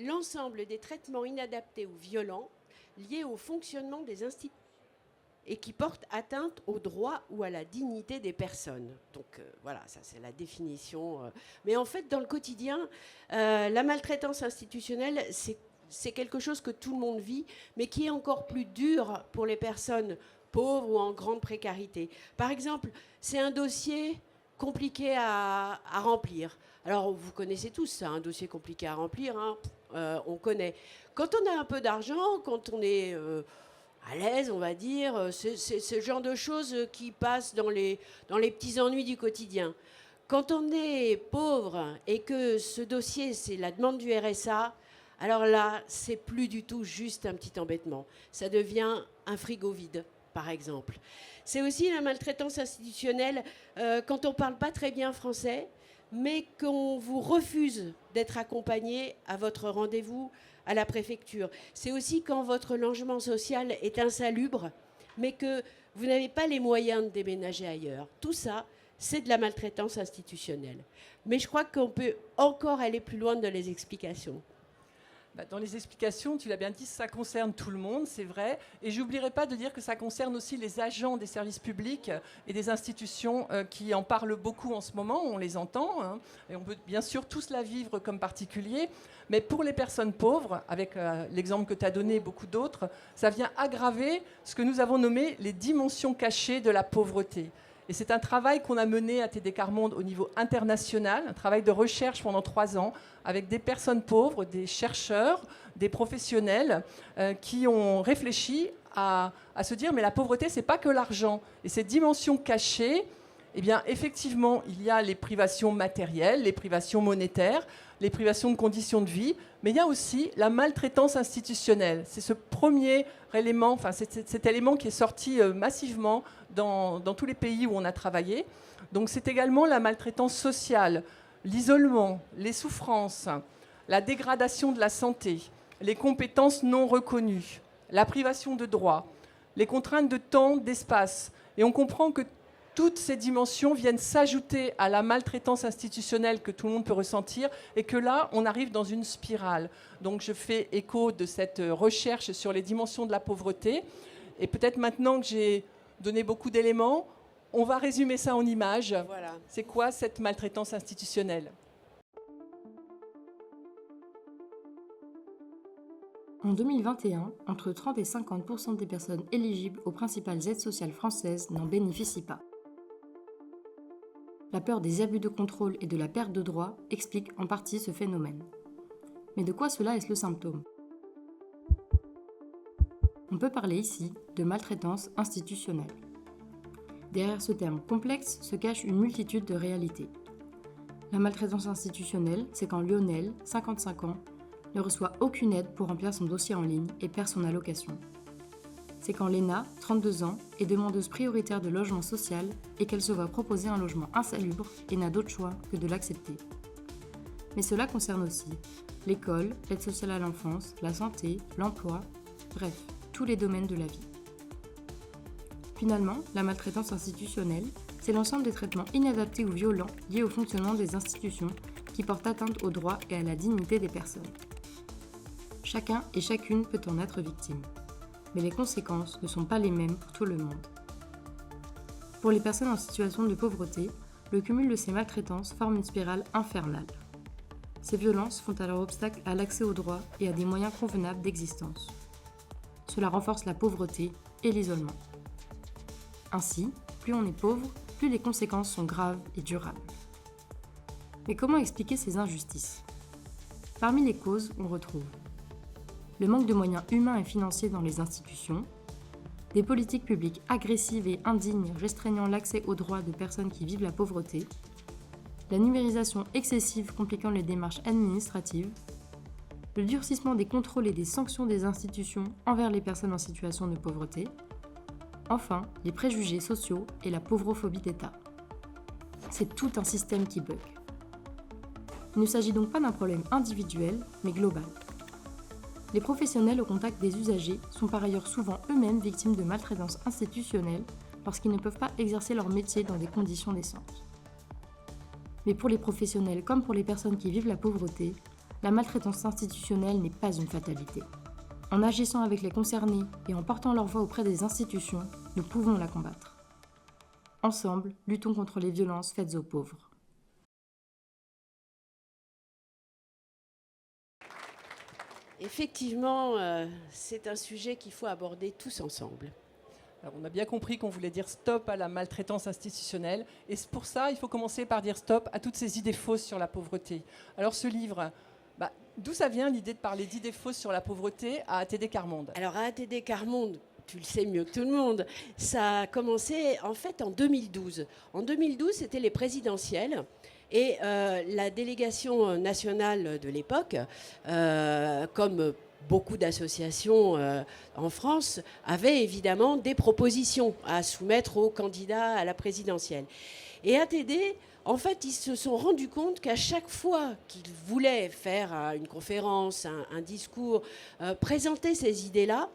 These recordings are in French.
l'ensemble des traitements inadaptés ou violents liés au fonctionnement des institutions et qui portent atteinte aux droits ou à la dignité des personnes. Donc voilà, ça c'est la définition. Mais en fait, dans le quotidien, la maltraitance institutionnelle, c'est quelque chose que tout le monde vit, mais qui est encore plus dur pour les personnes pauvres ou en grande précarité. Par exemple, c'est un dossier compliqué à remplir. Alors, vous connaissez tous ça, un dossier compliqué à remplir, hein, on connaît. Quand on a un peu d'argent, quand on est à l'aise, on va dire, c'est ce genre de choses qui passent dans les petits ennuis du quotidien. Quand on est pauvre et que ce dossier, c'est la demande du RSA, alors là, c'est plus du tout juste un petit embêtement. Ça devient un frigo vide, par exemple. C'est aussi la maltraitance institutionnelle quand on ne parle pas très bien français, mais qu'on vous refuse d'être accompagné à votre rendez-vous à la préfecture. C'est aussi quand votre logement social est insalubre, mais que vous n'avez pas les moyens de déménager ailleurs. Tout ça, c'est de la maltraitance institutionnelle. Mais je crois qu'on peut encore aller plus loin dans les explications. Dans les explications, tu l'as bien dit, ça concerne tout le monde, c'est vrai. Et je n'oublierai pas de dire que ça concerne aussi les agents des services publics et des institutions qui en parlent beaucoup en ce moment, on les entend. Hein, et on peut bien sûr tous la vivre comme particulier. Mais pour les personnes pauvres, avec l'exemple que tu as donné et beaucoup d'autres, ça vient aggraver ce que nous avons nommé les dimensions cachées de la pauvreté. Et c'est un travail qu'on a mené à TDCAR Monde au niveau international, un travail de recherche pendant 3 ans avec des personnes pauvres, des chercheurs, des professionnels qui ont réfléchi à se dire mais la pauvreté, c'est pas que l'argent. Et ces dimensions cachées, eh bien, effectivement, il y a les privations matérielles, les privations monétaires, les privations de conditions de vie, mais il y a aussi la maltraitance institutionnelle. C'est ce premier élément, enfin, cet élément qui est sorti massivement dans tous les pays où on a travaillé. Donc c'est également la maltraitance sociale, l'isolement, les souffrances, la dégradation de la santé, les compétences non reconnues, la privation de droits, les contraintes de temps, d'espace. Et on comprend que toutes ces dimensions viennent s'ajouter à la maltraitance institutionnelle que tout le monde peut ressentir et que là, on arrive dans une spirale. Donc je fais écho de cette recherche sur les dimensions de la pauvreté. Et peut-être maintenant que j'ai donné beaucoup d'éléments, on va résumer ça en images. Voilà. C'est quoi cette maltraitance institutionnelle ? En 2021, entre 30 et 50% des personnes éligibles aux principales aides sociales françaises n'en bénéficient pas. La peur des abus de contrôle et de la perte de droits explique en partie ce phénomène. Mais de quoi cela est-ce le symptôme ? On peut parler ici de maltraitance institutionnelle. Derrière ce terme complexe se cache une multitude de réalités. La maltraitance institutionnelle, c'est quand Lionel, 55 ans, ne reçoit aucune aide pour remplir son dossier en ligne et perd son allocation. C'est quand Léna, 32 ans, est demandeuse prioritaire de logement social et qu'elle se voit proposer un logement insalubre et n'a d'autre choix que de l'accepter. Mais cela concerne aussi l'école, l'aide sociale à l'enfance, la santé, l'emploi, bref, tous les domaines de la vie. Finalement, la maltraitance institutionnelle, c'est l'ensemble des traitements inadaptés ou violents liés au fonctionnement des institutions qui portent atteinte aux droits et à la dignité des personnes. Chacun et chacune peut en être victime, mais les conséquences ne sont pas les mêmes pour tout le monde. Pour les personnes en situation de pauvreté, le cumul de ces maltraitances forme une spirale infernale. Ces violences font alors obstacle à l'accès aux droits et à des moyens convenables d'existence. Cela renforce la pauvreté et l'isolement. Ainsi, plus on est pauvre, plus les conséquences sont graves et durables. Mais comment expliquer ces injustices ? Parmi les causes, on retrouve le manque de moyens humains et financiers dans les institutions, des politiques publiques agressives et indignes restreignant l'accès aux droits de personnes qui vivent la pauvreté, la numérisation excessive compliquant les démarches administratives, le durcissement des contrôles et des sanctions des institutions envers les personnes en situation de pauvreté, enfin les préjugés sociaux et la pauvrophobie d'État. C'est tout un système qui bug. Il ne s'agit donc pas d'un problème individuel, mais global. Les professionnels au contact des usagers sont par ailleurs souvent eux-mêmes victimes de maltraitance institutionnelle parce qu'ils ne peuvent pas exercer leur métier dans des conditions décentes. Mais pour les professionnels comme pour les personnes qui vivent la pauvreté, la maltraitance institutionnelle n'est pas une fatalité. En agissant avec les concernés et en portant leur voix auprès des institutions, nous pouvons la combattre. Ensemble, luttons contre les violences faites aux pauvres. Effectivement, c'est un sujet qu'il faut aborder tous ensemble. Alors, on a bien compris qu'on voulait dire stop à la maltraitance institutionnelle. Et c'est pour ça, il faut commencer par dire stop à toutes ces idées fausses sur la pauvreté. Alors ce livre, d'où ça vient l'idée de parler d'idées fausses sur la pauvreté à ATD Quart Monde? Alors à ATD Quart Monde, tu le sais mieux que tout le monde, ça a commencé en fait en 2012. En 2012, c'était les présidentielles. Et la délégation nationale de l'époque, comme beaucoup d'associations en France, avait évidemment des propositions à soumettre aux candidats à la présidentielle. Et ATD, en fait, ils se sont rendus compte qu'à chaque fois qu'ils voulaient faire une conférence, un discours, présenter ces idées-là,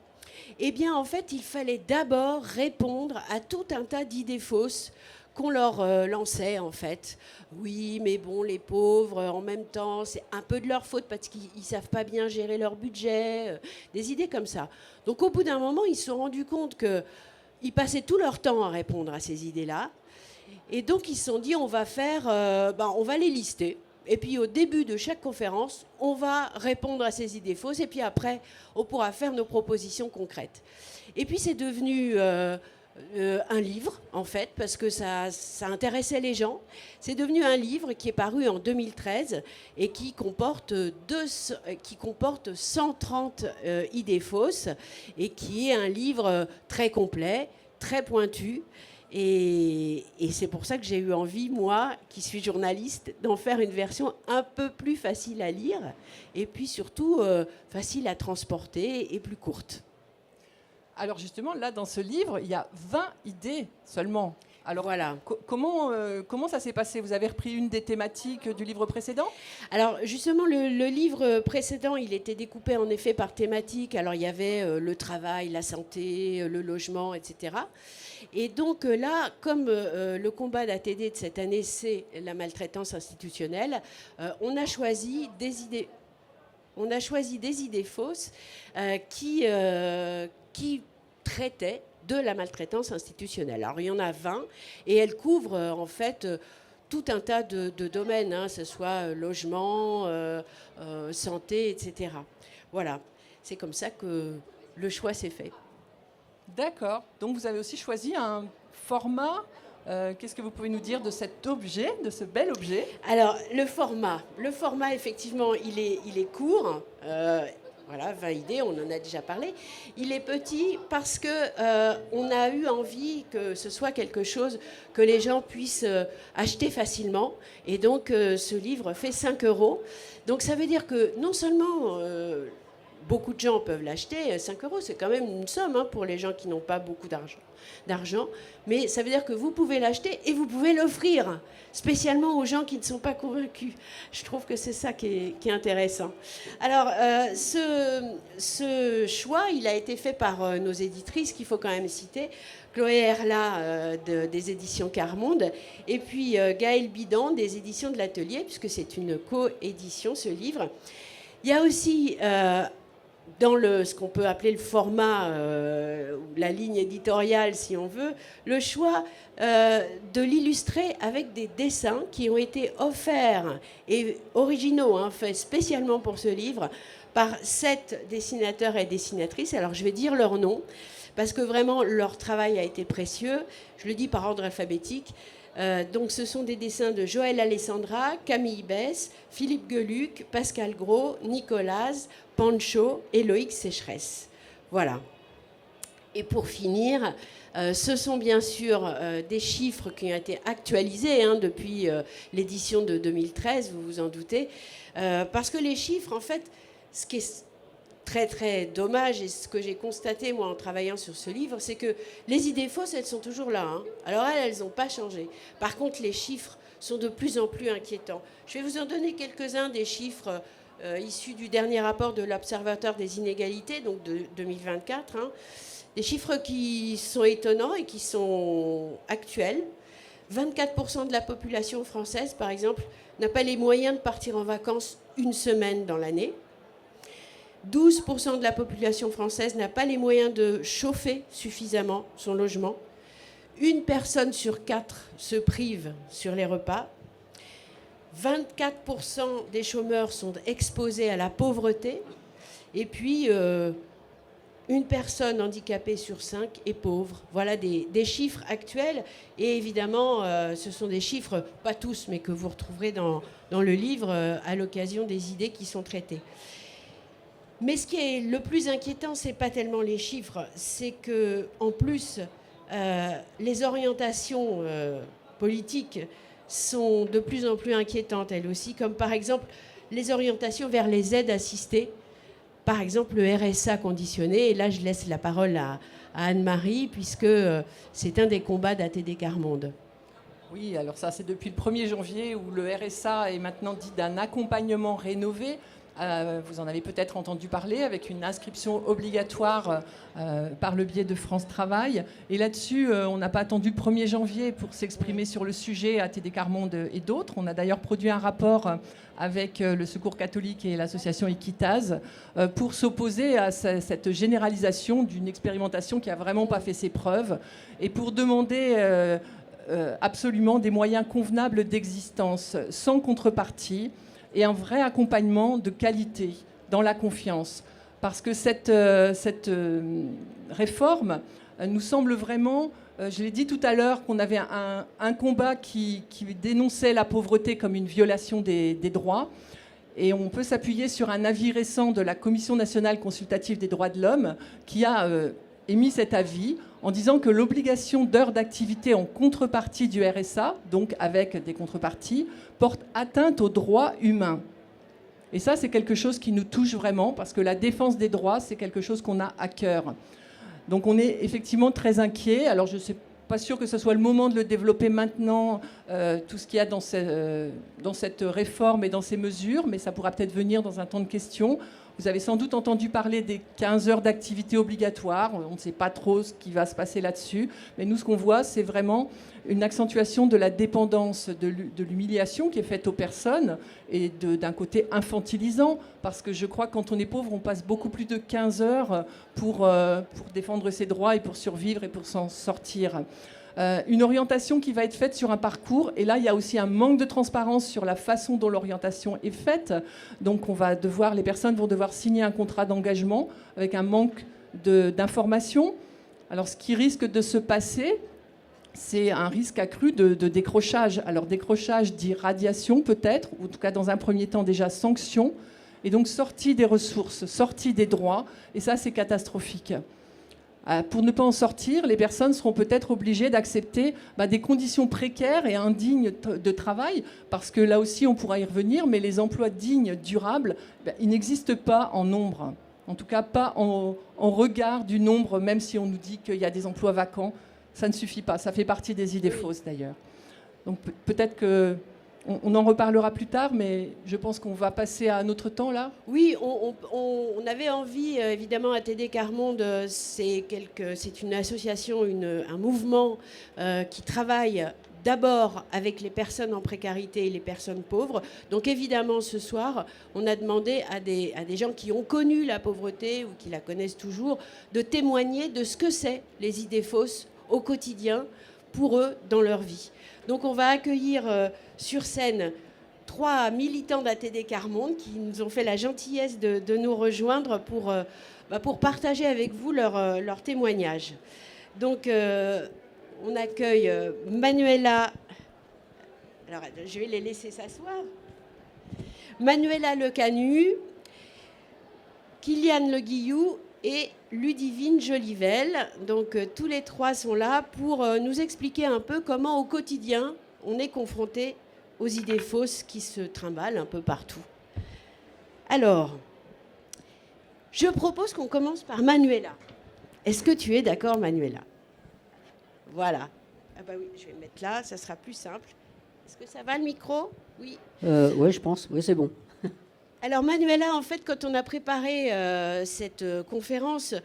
eh bien, en fait, il fallait d'abord répondre à tout un tas d'idées fausses qu'on leur lançait, en fait. Oui, mais bon, les pauvres, en même temps, c'est un peu de leur faute parce qu'ils ne savent pas bien gérer leur budget, des idées comme ça. Donc, au bout d'un moment, ils se sont rendus compte qu'ils passaient tout leur temps à répondre à ces idées-là. Et donc, ils se sont dit, on va les lister. Et puis, au début de chaque conférence, on va répondre à ces idées fausses. Et puis après, on pourra faire nos propositions concrètes. Et puis, c'est devenu un livre, en fait, parce que ça intéressait les gens. C'est devenu un livre qui est paru en 2013 et qui comporte 130 idées fausses et qui est un livre très complet, très pointu. Et c'est pour ça que j'ai eu envie, moi, qui suis journaliste, d'en faire une version un peu plus facile à lire et puis surtout facile à transporter et plus courte. Alors justement, là, dans ce livre, il y a 20 idées seulement. Alors voilà. Comment ça s'est passé? Vous avez repris une des thématiques du livre précédent? Alors justement, le livre précédent, il était découpé en effet par thématique. Alors il y avait le travail, la santé, le logement, etc. Et donc là, comme le combat d'ATD de cette année, c'est la maltraitance institutionnelle, on a choisi des idées fausses qui traitaient de la maltraitance institutionnelle. Alors il y en a 20 et elles couvrent en fait tout un tas de domaines, que ce soit logement, santé, etc. Voilà, c'est comme ça que le choix s'est fait. D'accord. Donc vous avez aussi choisi un format. Qu'est-ce que vous pouvez nous dire de cet objet, de ce bel objet? Alors, le format, effectivement, il est court. Voilà, 20 idées, on en a déjà parlé. Il est petit parce qu'on a eu envie que ce soit quelque chose que les gens puissent acheter facilement. Et donc, ce livre fait 5 €. Donc, ça veut dire que non seulement beaucoup de gens peuvent l'acheter, 5 €, c'est quand même une somme pour les gens qui n'ont pas beaucoup d'argent. Mais ça veut dire que vous pouvez l'acheter et vous pouvez l'offrir, spécialement aux gens qui ne sont pas convaincus. Je trouve que c'est ça qui est intéressant. Alors, ce choix, il a été fait par nos éditrices, qu'il faut quand même citer, Chloé Herla des éditions Quart Monde, et puis Gaëlle Bidan des éditions de l'Atelier, puisque c'est une co-édition, ce livre. Il y a aussi dans ce qu'on peut appeler le format, la ligne éditoriale si on veut, le choix de l'illustrer avec des dessins qui ont été offerts et originaux, faits spécialement pour ce livre, par 7 dessinateurs et dessinatrices. Alors je vais dire leur nom, parce que vraiment leur travail a été précieux. Je le dis par ordre alphabétique. Donc ce sont des dessins de Joël Alessandra, Camille Bess, Philippe Geluc, Pascal Gros, Nicolas, Pancho et Loïc Sécheresse. Voilà. Et pour finir, ce sont bien sûr des chiffres qui ont été actualisés depuis l'édition de 2013, vous vous en doutez, parce que les chiffres, en fait, ce qui est très très dommage, et ce que j'ai constaté moi en travaillant sur ce livre, c'est que les idées fausses, elles sont toujours là. Alors elles n'ont pas changé. Par contre, les chiffres sont de plus en plus inquiétants. Je vais vous en donner quelques-uns des chiffres issus du dernier rapport de l'Observatoire des inégalités, donc de 2024. Des chiffres qui sont étonnants et qui sont actuels. 24% de la population française, par exemple, n'a pas les moyens de partir en vacances une semaine dans l'année. 12% de la population française n'a pas les moyens de chauffer suffisamment son logement. Une personne sur 4 se prive sur les repas. 24% des chômeurs sont exposés à la pauvreté. Et puis, une personne handicapée sur 5 est pauvre. Voilà des chiffres actuels. Et évidemment, ce sont des chiffres, pas tous, mais que vous retrouverez dans le livre à l'occasion des idées qui sont traitées. Mais ce qui est le plus inquiétant, ce n'est pas tellement les chiffres, c'est qu'en plus, les orientations politiques sont de plus en plus inquiétantes, elles aussi, comme par exemple les orientations vers les aides assistées, par exemple le RSA conditionné. Et là, je laisse la parole à Anne-Marie, puisque c'est un des combats d'ATD Quart Monde. Oui, alors ça, c'est depuis le 1er janvier où le RSA est maintenant dit d'un accompagnement rénové. Vous en avez peut-être entendu parler, avec une inscription obligatoire par le biais de France Travail. Et là-dessus, on n'a pas attendu le 1er janvier pour s'exprimer sur le sujet, ATD Quart Monde et d'autres. On a d'ailleurs produit un rapport avec le Secours catholique et l'association Equitase pour s'opposer à cette généralisation d'une expérimentation qui n'a vraiment pas fait ses preuves et pour demander absolument des moyens convenables d'existence, sans contrepartie, et un vrai accompagnement de qualité dans la confiance. Parce que cette réforme nous semble vraiment, je l'ai dit tout à l'heure, qu'on avait un combat qui dénonçait la pauvreté comme une violation des droits. Et on peut s'appuyer sur un avis récent de la Commission nationale consultative des droits de l'homme qui a émis cet avis en disant que l'obligation d'heures d'activité en contrepartie du RSA, donc avec des contreparties, porte atteinte aux droits humains. Et ça, c'est quelque chose qui nous touche vraiment, parce que la défense des droits, c'est quelque chose qu'on a à cœur. Donc on est effectivement très inquiet. Alors je ne suis pas sûre que ce soit le moment de le développer maintenant, tout ce qu'il y a dans cette réforme et dans ces mesures, mais ça pourra peut-être venir dans un temps de questions. Vous avez sans doute entendu parler des 15 heures d'activité obligatoire. On ne sait pas trop ce qui va se passer là-dessus. Mais nous, ce qu'on voit, c'est vraiment une accentuation de la dépendance, de l'humiliation qui est faite aux personnes et d'un côté infantilisant. Parce que je crois que quand on est pauvre, on passe beaucoup plus de 15 heures pour défendre ses droits et pour survivre et pour s'en sortir. Une orientation qui va être faite sur un parcours. Et là, il y a aussi un manque de transparence sur la façon dont l'orientation est faite. Donc, les personnes vont devoir signer un contrat d'engagement avec un manque d'informations. Alors, ce qui risque de se passer, c'est un risque accru de décrochage. Alors, décrochage dit radiation peut-être, ou en tout cas, dans un premier temps, déjà sanction. Et donc, sortie des ressources, sortie des droits. Et ça, c'est catastrophique. Pour ne pas en sortir, les personnes seront peut-être obligées d'accepter des conditions précaires et indignes de travail, parce que là aussi, on pourra y revenir, mais les emplois dignes, durables, ils n'existent pas en nombre. En tout cas, pas en regard du nombre, même si on nous dit qu'il y a des emplois vacants. Ça ne suffit pas. Ça fait partie des idées fausses, d'ailleurs. Donc peut-être que... On en reparlera plus tard, mais je pense qu'on va passer à un autre temps, là. Oui, on avait envie, évidemment, ATD Quart Monde, c'est une association, un mouvement qui travaille d'abord avec les personnes en précarité et les personnes pauvres. Donc évidemment, ce soir, on a demandé à des gens qui ont connu la pauvreté ou qui la connaissent toujours de témoigner de ce que c'est les idées fausses au quotidien pour eux dans leur vie. Donc on va accueillir sur scène 3 militants d'ATD Quart Monde qui nous ont fait la gentillesse de nous rejoindre pour partager avec vous leur témoignage. Donc on accueille Manuela. Alors je vais les laisser s'asseoir. Manuela Lecanu, Kylian Le Guillou et Ludivine Jolivel. Donc tous les 3 sont là pour nous expliquer un peu comment au quotidien on est confronté aux idées fausses qui se trimballent un peu partout. Alors, je propose qu'on commence par Manuela. Est-ce que tu es d'accord, Manuela? Voilà. Ah bah oui, je vais me mettre là, ça sera plus simple. Est-ce que ça va le micro? Oui. Oui, je pense. Oui, c'est bon. Alors Manuela, en fait, quand on a préparé cette conférence,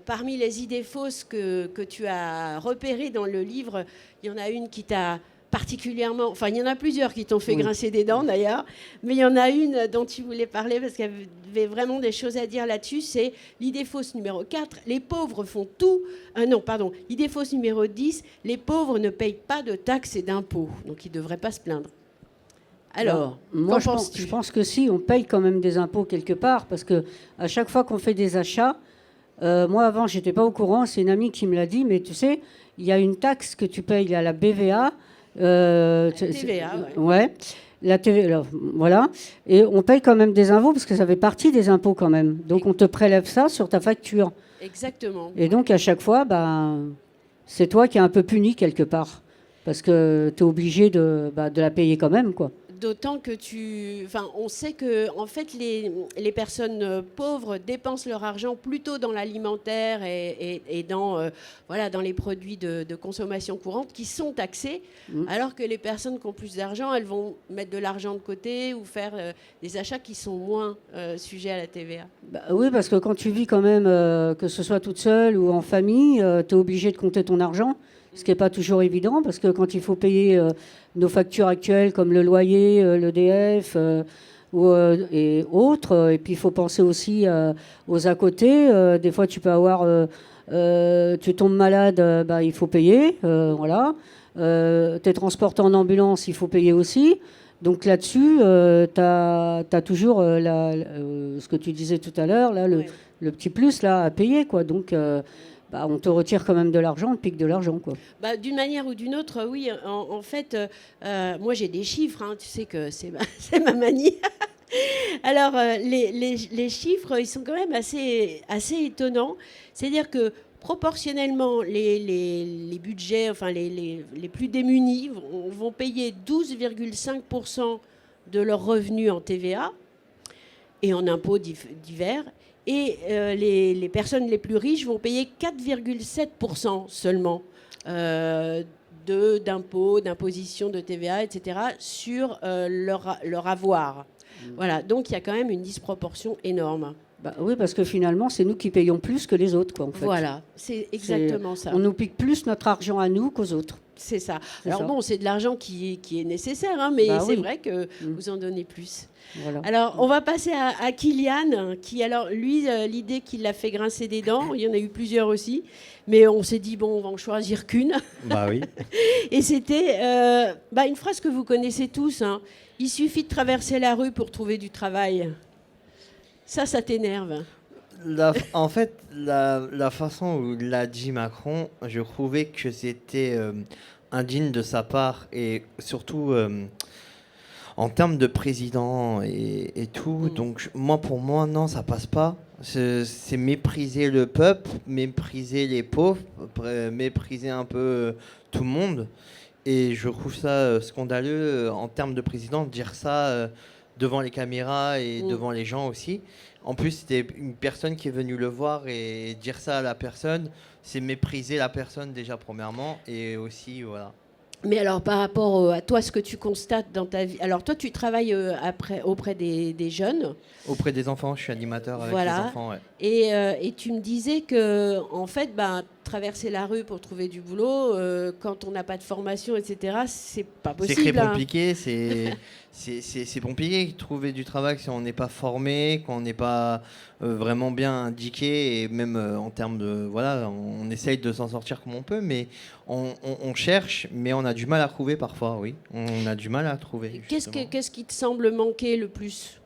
parmi les idées fausses que tu as repérées dans le livre, il y en a une qui t'a particulièrement... Enfin, il y en a plusieurs qui t'ont fait grincer des dents, d'ailleurs. Mais il y en a une dont tu voulais parler parce qu'il y avait vraiment des choses à dire là-dessus. C'est l'idée fausse numéro 4. Les pauvres font tout... non, pardon. L'idée fausse numéro 10. Les pauvres ne payent pas de taxes et d'impôts. Donc, ils ne devraient pas se plaindre. Alors, moi, je pense que si, on paye quand même des impôts quelque part, parce que à chaque fois qu'on fait des achats, moi avant, j'étais pas au courant, c'est une amie qui me l'a dit, mais tu sais, il y a une taxe que tu payes à la BVA. La TVA, ouais. La TVA, voilà. Et on paye quand même des impôts, parce que ça fait partie des impôts quand même. Donc on te prélève ça sur ta facture. Exactement. Et donc à chaque fois, c'est toi qui es un peu puni quelque part, parce que tu es obligé de la payer quand même, quoi. D'autant que on sait que en fait les personnes pauvres dépensent leur argent plutôt dans l'alimentaire et dans dans les produits de consommation courante qui sont taxés, alors que les personnes qui ont plus d'argent, elles vont mettre de l'argent de côté ou faire des achats qui sont moins sujets à la TVA. Oui, parce que quand tu vis quand même, que ce soit toute seule ou en famille, tu es obligé de compter ton argent. Ce qui n'est pas toujours évident, parce que quand il faut payer nos factures actuelles, comme le loyer, l'EDF et autres, et puis il faut penser aussi aux à côté. Des fois, tu peux avoir... tu tombes malade, il faut payer, voilà. Tu es transporté en ambulance, il faut payer aussi. Donc là-dessus, tu as toujours ce que tu disais tout à l'heure, là, le petit plus là, à payer, quoi. Donc... on te retire quand même de l'argent, on te pique de l'argent, quoi. D'une manière ou d'une autre, oui. En fait, moi, j'ai des chiffres. Hein, tu sais que c'est ma manie. Alors, les chiffres, ils sont quand même assez étonnants. C'est-à-dire que proportionnellement, les budgets, enfin les plus démunis vont payer 12,5% de leurs revenus en TVA et en impôts divers. Et les personnes les plus riches vont payer 4,7% seulement d'impôts, d'imposition, de TVA, etc. sur leur avoir. Voilà, donc il y a quand même une disproportion énorme. Oui, parce que finalement, c'est nous qui payons plus que les autres, quoi, en fait. Voilà, c'est exactement ça. On nous pique plus notre argent à nous qu'aux autres. C'est ça. Alors bon, c'est de l'argent qui est nécessaire, hein, mais c'est vrai que vous en donnez plus. Voilà. Alors, on va passer à Kylian, qui, alors, lui, l'idée qui l'a fait grincer des dents, il y en a eu plusieurs aussi, mais on s'est dit, bon, on va en choisir qu'une. Bah oui. Et c'était une phrase que vous connaissez tous, hein. Il suffit de traverser la rue pour trouver du travail. Ça t'énerve. En fait, la façon où l'a dit Macron, je trouvais que c'était indigne de sa part, et surtout en termes de président et tout. Donc pour moi, non, ça passe pas. C'est mépriser le peuple, mépriser les pauvres, mépriser un peu tout le monde. Et je trouve ça scandaleux en termes de président de dire ça devant les caméras et devant les gens aussi. En plus, c'était une personne qui est venue le voir, et dire ça à la personne, c'est mépriser la personne déjà premièrement, et aussi, voilà. Mais alors, par rapport à toi, ce que tu constates dans ta vie... Alors, toi, tu travailles auprès des jeunes. Auprès des enfants, je suis animateur avec les enfants, ouais. Et tu me disais que, en fait, traverser la rue pour trouver du boulot, quand on n'a pas de formation, etc., c'est pas possible. C'est très compliqué, c'est compliqué de trouver du travail si on n'est pas formé, qu'on n'est pas vraiment bien indiqué, et même en termes de... Voilà, on essaye de s'en sortir comme on peut, mais on cherche, mais on a du mal à trouver parfois, oui. On a du mal à trouver. Qu'est-ce qui te semble manquer le plus ?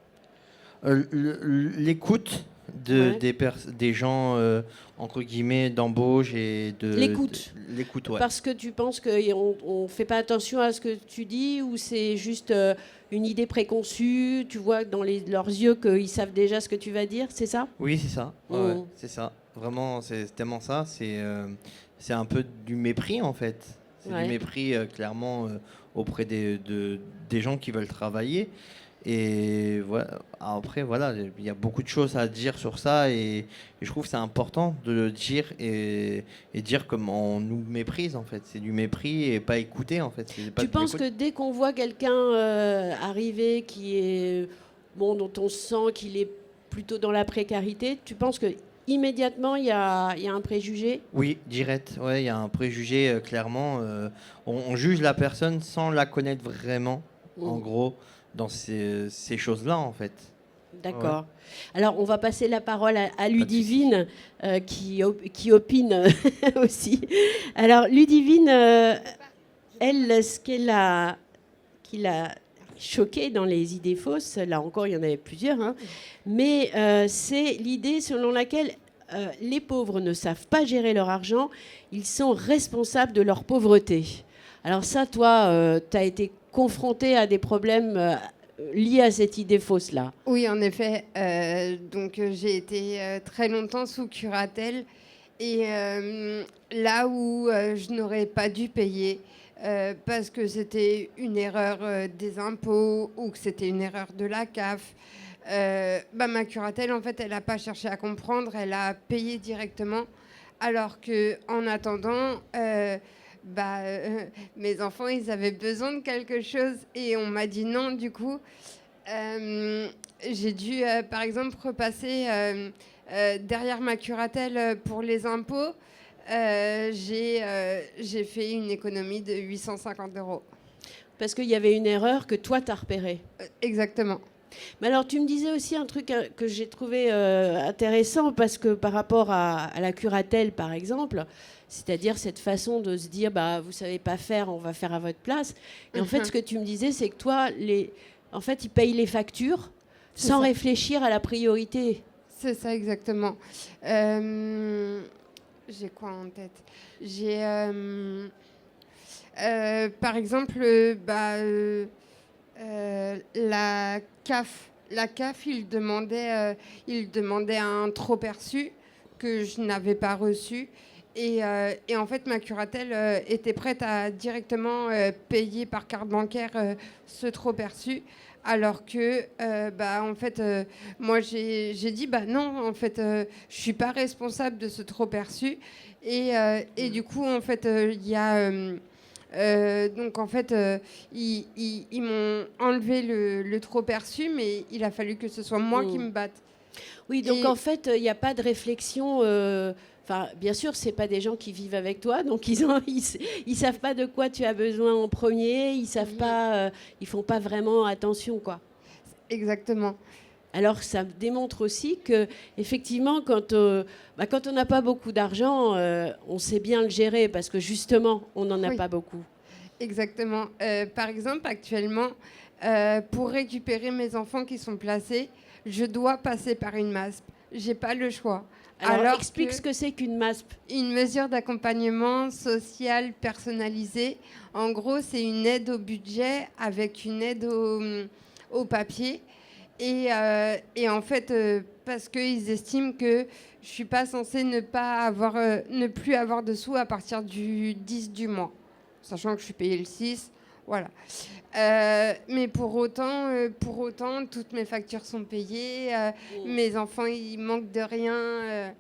L'écoute des gens, entre guillemets, d'embauche et de... L'écoute, ouais. Parce que tu penses qu'on ne fait pas attention à ce que tu dis, ou c'est juste une idée préconçue, tu vois dans leurs yeux qu'ils savent déjà ce que tu vas dire, c'est ça ? Oui, c'est ça. Ouais, c'est ça. Vraiment, c'est tellement ça. C'est un peu du mépris, en fait. C'est du mépris, clairement, auprès des gens qui veulent travailler. Et voilà. Après, voilà, il y a beaucoup de choses à dire sur ça, et je trouve que c'est important de le dire et dire comme on nous méprise, en fait. C'est du mépris et pas écouter, en fait. Tu penses que dès qu'on voit quelqu'un arriver qui est bon, dont on sent qu'il est plutôt dans la précarité, tu penses que immédiatement il y a un préjugé? Oui, direct. Ouais, il y a un préjugé, clairement. On juge la personne sans la connaître vraiment, en gros, dans ces choses-là, en fait. D'accord. Alors, on va passer la parole à Ludivine, qui opine aussi. Alors, Ludivine, elle, ce qui l'a choquée dans les idées fausses, là encore, il y en avait plusieurs, hein, mais c'est l'idée selon laquelle les pauvres ne savent pas gérer leur argent, ils sont responsables de leur pauvreté. Alors ça, toi, tu as été confrontée à des problèmes liés à cette idée fausse-là. Oui, en effet. Donc, j'ai été très longtemps sous curatelle. Et là où je n'aurais pas dû payer parce que c'était une erreur des impôts ou que c'était une erreur de la CAF, ma curatelle, en fait, elle n'a pas cherché à comprendre. Elle a payé directement. Alors qu'en attendant... mes enfants, ils avaient besoin de quelque chose et on m'a dit non. Du coup, j'ai dû, par exemple, repasser derrière ma curatelle pour les impôts. J'ai fait une économie de 850 €. Parce qu'il y avait une erreur que toi, tu as repérée. Exactement. Mais alors, tu me disais aussi un truc que j'ai trouvé intéressant, parce que par rapport à la curatelle, par exemple, c'est-à-dire cette façon de se dire, bah, vous savez pas faire, on va faire à votre place. Et en fait, ce que tu me disais, c'est que toi, en fait, ils payent les factures sans réfléchir à la priorité. C'est ça, exactement. J'ai quoi en tête? J'ai, par exemple, la CAF. La CAF, il demandait un trop perçu que je n'avais pas reçu. Et en fait, ma curatelle était prête à directement payer par carte bancaire ce trop perçu. Alors que, en fait, moi, j'ai dit, non, en fait, je suis pas responsable de ce trop perçu. Et du coup, en fait, il y a... donc, en fait, ils m'ont enlevé le trop perçu, mais il a fallu que ce soit moi qui me batte. Oui, donc en fait, il n'y a pas de réflexion... Enfin, bien sûr, c'est pas des gens qui vivent avec toi, donc ils savent pas de quoi tu as besoin en premier, ils savent pas, ils font pas vraiment attention, quoi. Exactement. Alors, ça démontre aussi que, effectivement, quand on n'a pas beaucoup d'argent, on sait bien le gérer parce que justement, on n'en a pas beaucoup. Exactement. Par exemple, actuellement, pour récupérer mes enfants qui sont placés, je dois passer par une MASP. J'ai pas le choix. Alors explique ce que c'est qu'une MASP. Une mesure d'accompagnement social personnalisé. En gros, c'est une aide au budget avec une aide au papier. Et en fait, parce qu'ils estiment que je ne suis pas censée ne plus avoir de sous à partir du 10 du mois. Sachant que je suis payée le 6. Voilà. Mais pour autant, toutes mes factures sont payées. Mes enfants, ils manquent de rien.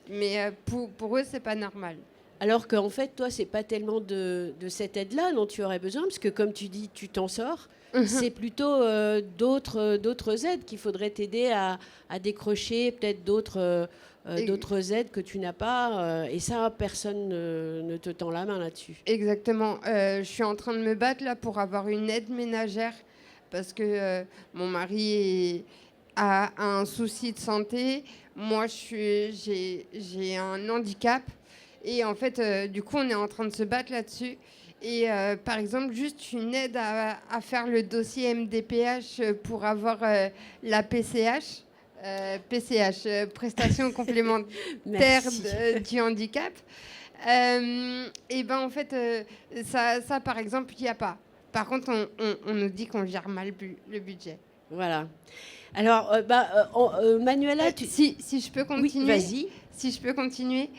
Mais pour eux, c'est pas normal. Alors qu'en fait, toi, c'est pas tellement de cette aide-là dont tu aurais besoin, parce que comme tu dis, tu t'en sors. C'est plutôt d'autres aides qu'il faudrait t'aider à décrocher, peut-être d'autres aides que tu n'as pas. Et ça, personne ne te tend la main là-dessus. Exactement. Je suis en train de me battre là pour avoir une aide ménagère parce que mon mari a un souci de santé. Moi, j'ai un handicap. Et en fait, du coup, on est en train de se battre là-dessus. Et par exemple, juste une aide à faire le dossier MDPH pour avoir la PCH. PCH, prestation complémentaire du handicap. Et ben en fait, ça par exemple, il n'y a pas. Par contre, on nous dit qu'on gère mal le budget. Voilà. Alors, Manuela, si je peux continuer. Oui, vas-y. Si je peux continuer.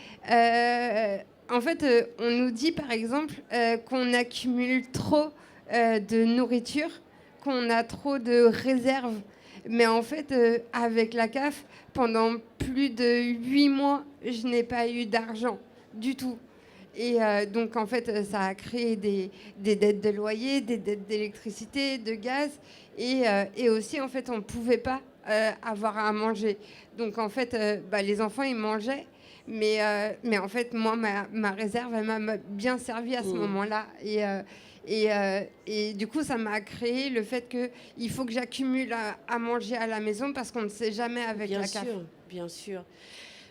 En fait, on nous dit par exemple qu'on accumule trop de nourriture, qu'on a trop de réserves. Mais en fait, avec la CAF, pendant plus de 8 mois, je n'ai pas eu d'argent du tout. Et donc, en fait, ça a créé des dettes de loyer, des dettes d'électricité, de gaz. Et aussi, en fait, on ne pouvait pas avoir à manger. Donc, en fait, les enfants, ils mangeaient. Mais en fait, moi, ma réserve, elle m'a bien servi à ce moment-là. Et du coup, ça m'a créé le fait qu'il faut que j'accumule à manger à la maison parce qu'on ne sait jamais avec la CAF. Bien sûr.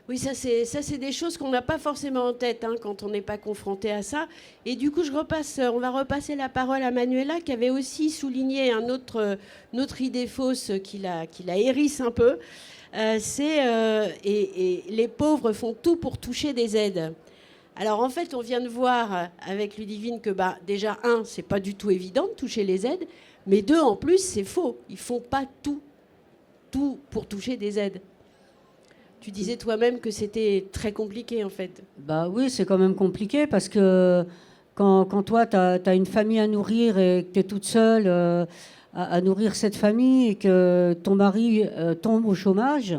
Oui, ça c'est des choses qu'on n'a pas forcément en tête quand on n'est pas confronté à ça. Et du coup, on va repasser la parole à Manuela, qui avait aussi souligné une autre idée fausse qui la hérisse un peu. Et les pauvres font tout pour toucher des aides. Alors en fait, on vient de voir avec Ludivine que déjà, c'est pas du tout évident de toucher les aides, mais deux, en plus, c'est faux. Ils font pas tout pour toucher des aides. Tu disais toi-même que c'était très compliqué, en fait. Bah oui, c'est quand même compliqué parce que quand toi, tu as une famille à nourrir et que tu es toute seule à nourrir cette famille et que ton mari tombe au chômage,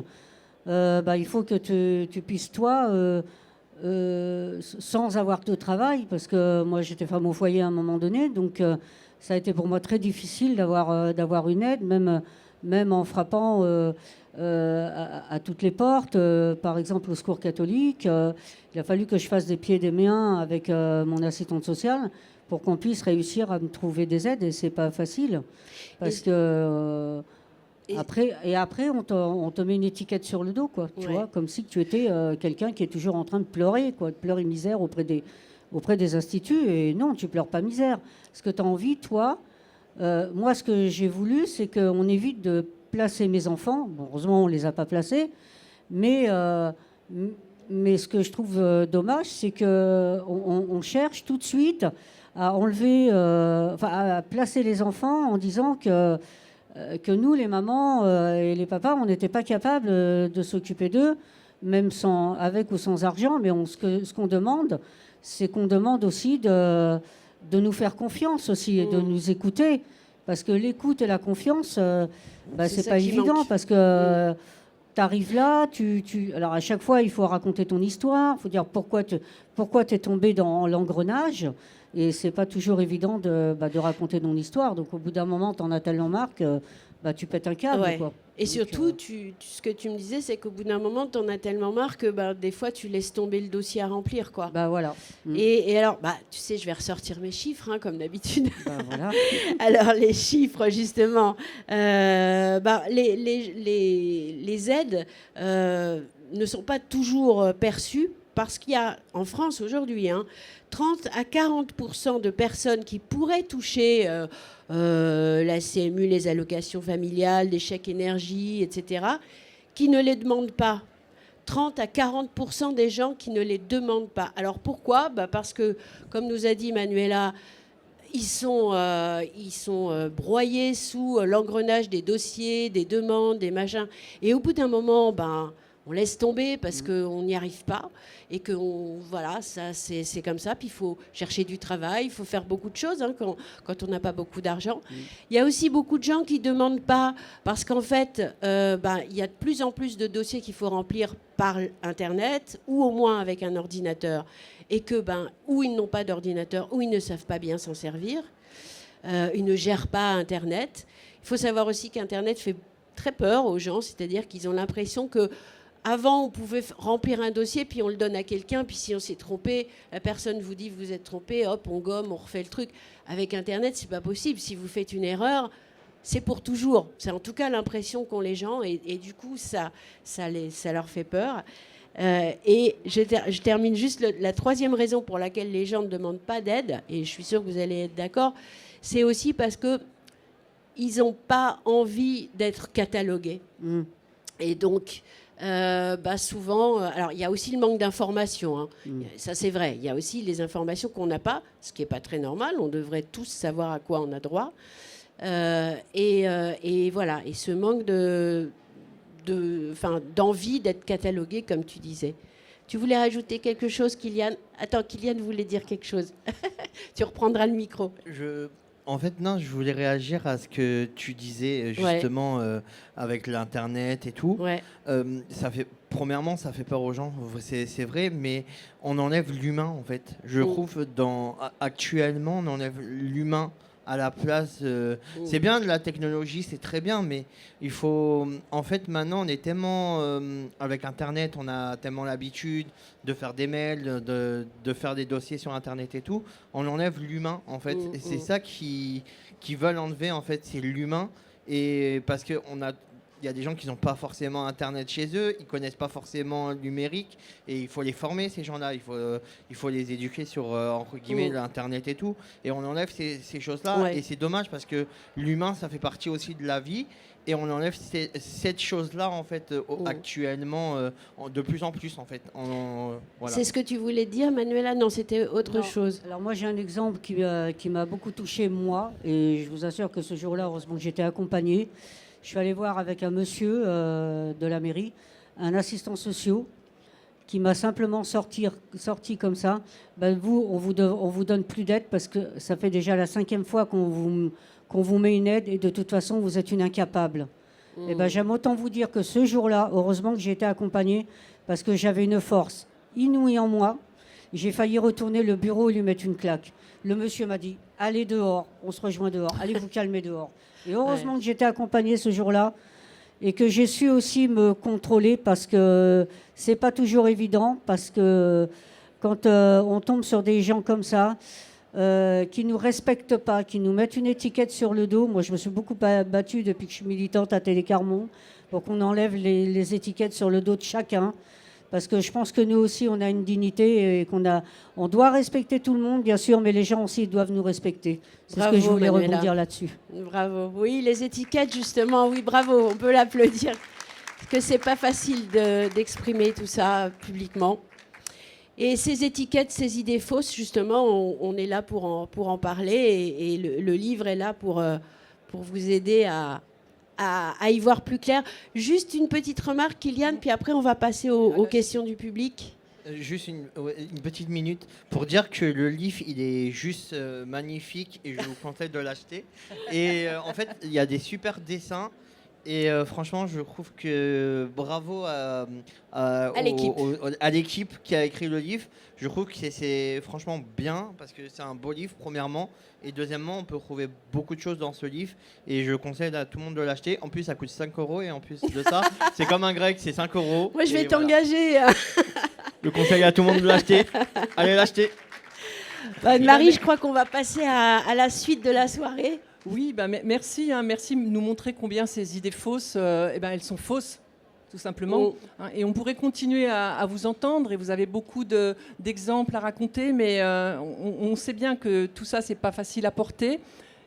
il faut que tu puisses, toi, sans avoir de travail, parce que moi, j'étais femme au foyer à un moment donné, donc ça a été pour moi très difficile d'avoir une aide, même en frappant à toutes les portes, par exemple au Secours catholique. Il a fallu que je fasse des pieds et des mains avec mon assistante sociale pour qu'on puisse réussir à me trouver des aides, et c'est pas facile parce que après on te met une étiquette sur le dos, quoi, tu vois, comme si tu étais quelqu'un qui est toujours en train de pleurer misère auprès des instituts. Et non, tu pleures pas misère, parce que tu as envie, toi. Moi, ce que j'ai voulu, c'est qu'on évite de placer mes enfants. Bon, heureusement, on ne les a pas placés. Mais ce que je trouve dommage, c'est qu'on cherche tout de suite à enlever, à placer les enfants en disant que nous, les mamans et les papas, on n'était pas capables de s'occuper d'eux, même avec ou sans argent. Mais ce qu'on demande, c'est qu'on demande aussi de nous faire confiance aussi et de nous écouter. Parce que l'écoute et la confiance, c'est pas évident manque. Parce que tu arrives là, alors à chaque fois, il faut raconter ton histoire, il faut dire pourquoi tu es tombé dans l'engrenage. Et c'est pas toujours évident de raconter ton histoire. Donc au bout d'un moment, tu en as tellement marre que tu pètes un câble. Ouais. Quoi. Et donc, surtout, ce que tu me disais, c'est qu'au bout d'un moment, tu en as tellement marre que des fois, tu laisses tomber le dossier à remplir, quoi. Voilà. Et alors, tu sais, je vais ressortir mes chiffres, comme d'habitude. Voilà. Alors, les chiffres, justement. Les aides ne sont pas toujours perçues, parce qu'il y a, en France, aujourd'hui, 30 à 40% de personnes qui pourraient toucher la CMU, les allocations familiales, les chèques énergie, etc., qui ne les demandent pas. 30 à 40% des gens qui ne les demandent pas. Alors pourquoi ? Parce que, comme nous a dit Manuela, ils sont broyés sous l'engrenage des dossiers, des demandes, des machins. Et au bout d'un moment, on laisse tomber parce qu'on n'y arrive pas et que ça c'est comme ça. Puis il faut chercher du travail, il faut faire beaucoup de choses quand on n'a pas beaucoup d'argent. Il y a aussi beaucoup de gens qui ne demandent pas parce qu'en fait, il y a de plus en plus de dossiers qu'il faut remplir par Internet ou au moins avec un ordinateur, et que ou ils n'ont pas d'ordinateur ou ils ne savent pas bien s'en servir. Ils ne gèrent pas Internet. Il faut savoir aussi qu'Internet fait très peur aux gens, c'est-à-dire qu'ils ont l'impression que avant, on pouvait remplir un dossier, puis on le donne à quelqu'un, puis si on s'est trompé, la personne vous dit vous êtes trompé, hop, on gomme, on refait le truc. Avec Internet, c'est pas possible. Si vous faites une erreur, c'est pour toujours. C'est en tout cas l'impression qu'ont les gens, et du coup, ça leur fait peur. Et je termine juste la troisième raison pour laquelle les gens ne demandent pas d'aide, et je suis sûre que vous allez être d'accord, c'est aussi parce que ils n'ont pas envie d'être catalogués. Et donc, souvent... alors, il y a aussi le manque d'informations. Ça, c'est vrai. Il y a aussi les informations qu'on n'a pas, ce qui n'est pas très normal. On devrait tous savoir à quoi on a droit. Et voilà. Et ce manque d'envie d'être catalogué, comme tu disais. Tu voulais rajouter quelque chose, Kylian ? Attends, Kylian voulait dire quelque chose. Tu reprendras le micro. En fait, non, je voulais réagir à ce que tu disais justement avec l'Internet et tout. Ouais. Premièrement, ça fait peur aux gens, c'est vrai, mais on enlève l'humain en fait. Je trouve actuellement, on enlève l'humain à la place. C'est bien de la technologie, c'est très bien, mais il faut. En fait, maintenant, on est tellement. Avec Internet, on a tellement l'habitude de faire des mails, de faire des dossiers sur Internet et tout. On enlève l'humain en fait. Et c'est ça qui veulent enlever en fait, c'est l'humain. Et parce qu'on a. Il y a des gens qui n'ont pas forcément Internet chez eux, ils ne connaissent pas forcément le numérique, et il faut les former, ces gens-là. Il faut les éduquer sur, entre guillemets, l'Internet et tout. Et on enlève ces choses-là, Ouais. et c'est dommage parce que l'humain, ça fait partie aussi de la vie, et on enlève cette chose-là, en fait, actuellement, de plus en plus, en fait. Voilà. C'est ce que tu voulais dire, Manuela? Non, c'était autre Non. chose. Alors moi j'ai un exemple qui m'a beaucoup touché moi, et je vous assure que ce jour-là, heureusement que j'étais accompagnée. Je suis allée voir avec un monsieur de la mairie, un assistant social, qui m'a simplement sorti comme ça. Ben vous, on vous donne plus d'aide parce que ça fait déjà la 5e fois qu'on vous met une aide et de toute façon vous êtes une incapable. Et ben j'aime autant vous dire que ce jour-là, heureusement que j'ai été accompagnée parce que j'avais une force inouïe en moi. J'ai failli retourner le bureau et lui mettre une claque. Le monsieur m'a dit « Allez dehors, on se rejoint dehors, allez vous calmer dehors ». Et heureusement que j'étais accompagnée ce jour-là et que j'ai su aussi me contrôler parce que c'est pas toujours évident, parce que quand on tombe sur des gens comme ça, qui nous respectent pas, qui nous mettent une étiquette sur le dos. Moi, je me suis beaucoup battue depuis que je suis militante à Télécarmont pour qu'on enlève les étiquettes sur le dos de chacun. Parce que je pense que nous aussi, on a une dignité et on doit respecter tout le monde, bien sûr, mais les gens aussi doivent nous respecter. C'est ce que je voulais rebondir là-dessus. Bravo. Oui, les étiquettes, justement, oui, bravo, on peut l'applaudir. Parce que c'est pas facile d'exprimer tout ça publiquement. Et ces étiquettes, ces idées fausses, justement, on est là pour en parler. Et le livre est là pour vous aider à y voir plus clair. Juste une petite remarque, Kylian, puis après on va passer aux questions du public. Juste une petite minute pour dire que le livre il est juste magnifique et je vous conseille de l'acheter. Et en fait il y a des super dessins et franchement je trouve que bravo à l'équipe qui a écrit le livre. Je trouve que c'est franchement bien parce que c'est un beau livre premièrement. Et deuxièmement, on peut trouver beaucoup de choses dans ce livre et je conseille à tout le monde de l'acheter. En plus, ça coûte 5 € et en plus de ça, c'est comme un grec, c'est 5 €. Moi, je vais et t'engager. Voilà. Je conseille à tout le monde de l'acheter. Allez l'acheter. Marie, je crois qu'on va passer à la suite de la soirée. Oui, merci. Merci de nous montrer combien ces idées fausses, elles sont fausses. Tout simplement. Et on pourrait continuer à vous entendre et vous avez beaucoup d'exemples à raconter, mais on sait bien que tout ça, c'est pas facile à porter.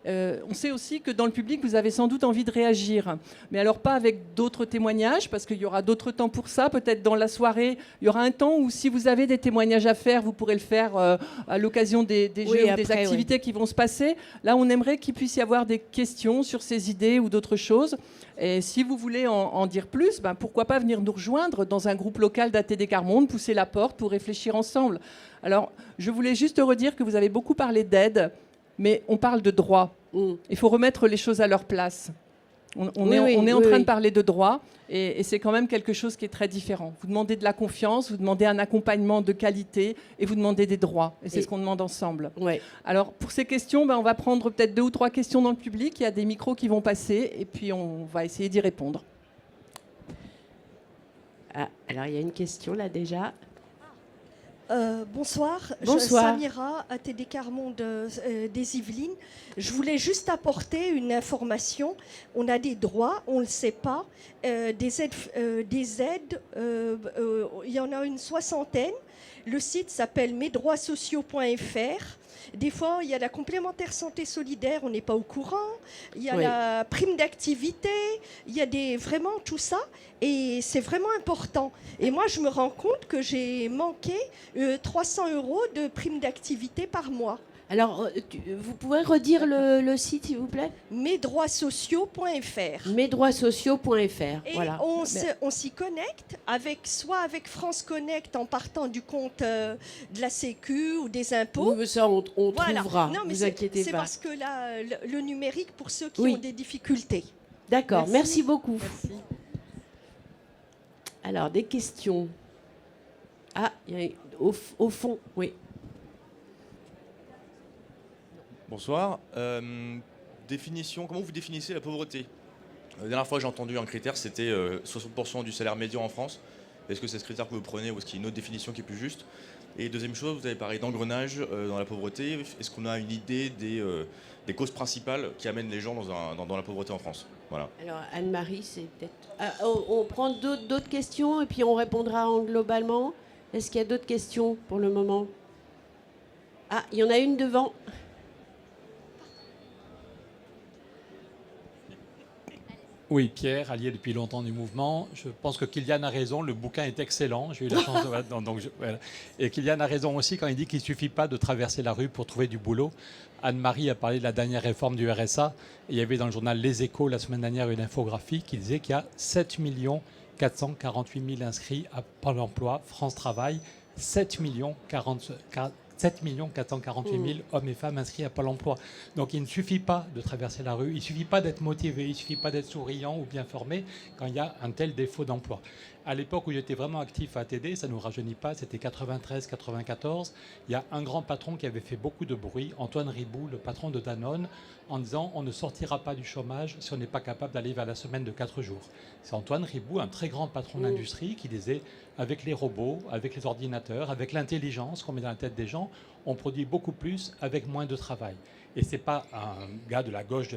On sait aussi que dans le public, vous avez sans doute envie de réagir. Mais alors pas avec d'autres témoignages, parce qu'il y aura d'autres temps pour ça. Peut-être dans la soirée, il y aura un temps où si vous avez des témoignages à faire, vous pourrez le faire à l'occasion des jeux ou des activités qui vont se passer. Là, on aimerait qu'il puisse y avoir des questions sur ces idées ou d'autres choses. Et si vous voulez en dire plus, pourquoi pas venir nous rejoindre dans un groupe local d'ATD Carmonde, pousser la porte pour réfléchir ensemble. Alors, je voulais juste redire que vous avez beaucoup parlé d'aide, mais on parle de droit. Il faut remettre les choses à leur place. On est en train de parler de droit et c'est quand même quelque chose qui est très différent. Vous demandez de la confiance, vous demandez un accompagnement de qualité et vous demandez des droits. Et c'est ce qu'on demande ensemble. Ouais. Alors, pour ces questions, on va prendre peut-être 2 ou 3 questions dans le public. Il y a des micros qui vont passer et puis on va essayer d'y répondre. Alors, il y a une question là déjà. Bonsoir, Bonsoir. Je suis Samira, ATD Carmonde des Yvelines. Je voulais juste apporter une information. On a des droits, on ne le sait pas. Des aides, il y en a une 60aine. Le site s'appelle mesdroitssociaux.fr. Des fois, il y a la complémentaire santé solidaire, on n'est pas au courant. Il y a la prime d'activité, il y a vraiment tout ça. Et c'est vraiment important. Et moi, je me rends compte que j'ai manqué 300 € de prime d'activité par mois. Alors, vous pouvez redire le site, s'il vous plaît? Mesdroitssociaux.fr. Mesdroitssociaux.fr. Et Voilà. on s'y connecte soit avec France Connect en partant du compte de la Sécu ou des impôts. Oui, mais ça, on Voilà. trouvera. Non, mais vous inquiétez c'est pas. parce que là, le numérique, pour ceux qui Oui. ont des difficultés. D'accord, merci beaucoup. Merci. Alors, des questions. Ah, il y a au fond, oui. Bonsoir. Définition, comment vous définissez la pauvreté? La dernière fois j'ai entendu un critère, c'était 60% du salaire médian en France. Est-ce que c'est ce critère que vous prenez ou est-ce qu'il y a une autre définition qui est plus juste? Et deuxième chose, vous avez parlé d'engrenage dans la pauvreté. Est-ce qu'on a une idée des causes principales qui amènent les gens dans la pauvreté en France? Voilà. Alors, Anne-Marie, c'est peut-être... Ah, on prend d'autres questions et puis on répondra globalement. Est-ce qu'il y a d'autres questions pour le moment? Ah, il y en a une devant. Oui, Pierre, allié depuis longtemps du mouvement. Je pense que Kylian a raison, le bouquin est excellent. J'ai eu la chance de... voilà. Et Kylian a raison aussi quand il dit qu'il ne suffit pas de traverser la rue pour trouver du boulot. Anne-Marie a parlé de la dernière réforme du RSA. Et il y avait dans le journal Les Échos la semaine dernière une infographie qui disait qu'il y a 7 448 000 inscrits à Pôle emploi, France Travail, 7 448 000 hommes et femmes inscrits à Pôle emploi. Donc il ne suffit pas de traverser la rue, il ne suffit pas d'être motivé, il ne suffit pas d'être souriant ou bien formé quand il y a un tel défaut d'emploi. À l'époque où j'étais vraiment actif à ATD, ça ne nous rajeunit pas, c'était 93-94, il y a un grand patron qui avait fait beaucoup de bruit, Antoine Riboud, le patron de Danone, en disant on ne sortira pas du chômage si on n'est pas capable d'aller vers la semaine de 4 jours. C'est Antoine Riboud, un très grand patron d'industrie, qui disait avec les robots, avec les ordinateurs, avec l'intelligence qu'on met dans la tête des gens, on produit beaucoup plus avec moins de travail. Et ce n'est pas un gars de la gauche,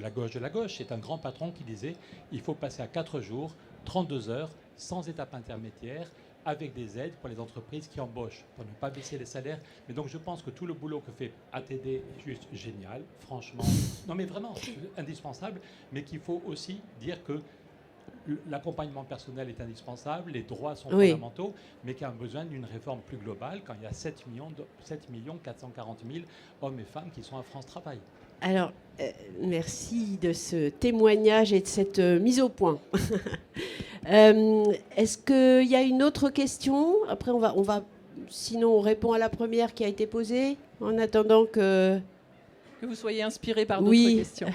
c'est un grand patron qui disait il faut passer à 4 jours, 32 heures, sans étape intermédiaire, avec des aides pour les entreprises qui embauchent, pour ne pas baisser les salaires. Mais donc je pense que tout le boulot que fait ATD est juste génial, franchement. Non mais vraiment, indispensable, mais qu'il faut aussi dire que l'accompagnement personnel est indispensable, les droits sont fondamentaux, mais qu'il y a besoin d'une réforme plus globale quand il y a 7 440 000 hommes et femmes qui sont à France Travail. Alors, merci de ce témoignage et de cette mise au point. Est-ce qu'il y a une autre question? Après, on va, sinon on répond à la première qui a été posée, en attendant que vous soyez inspiré par d'autres questions.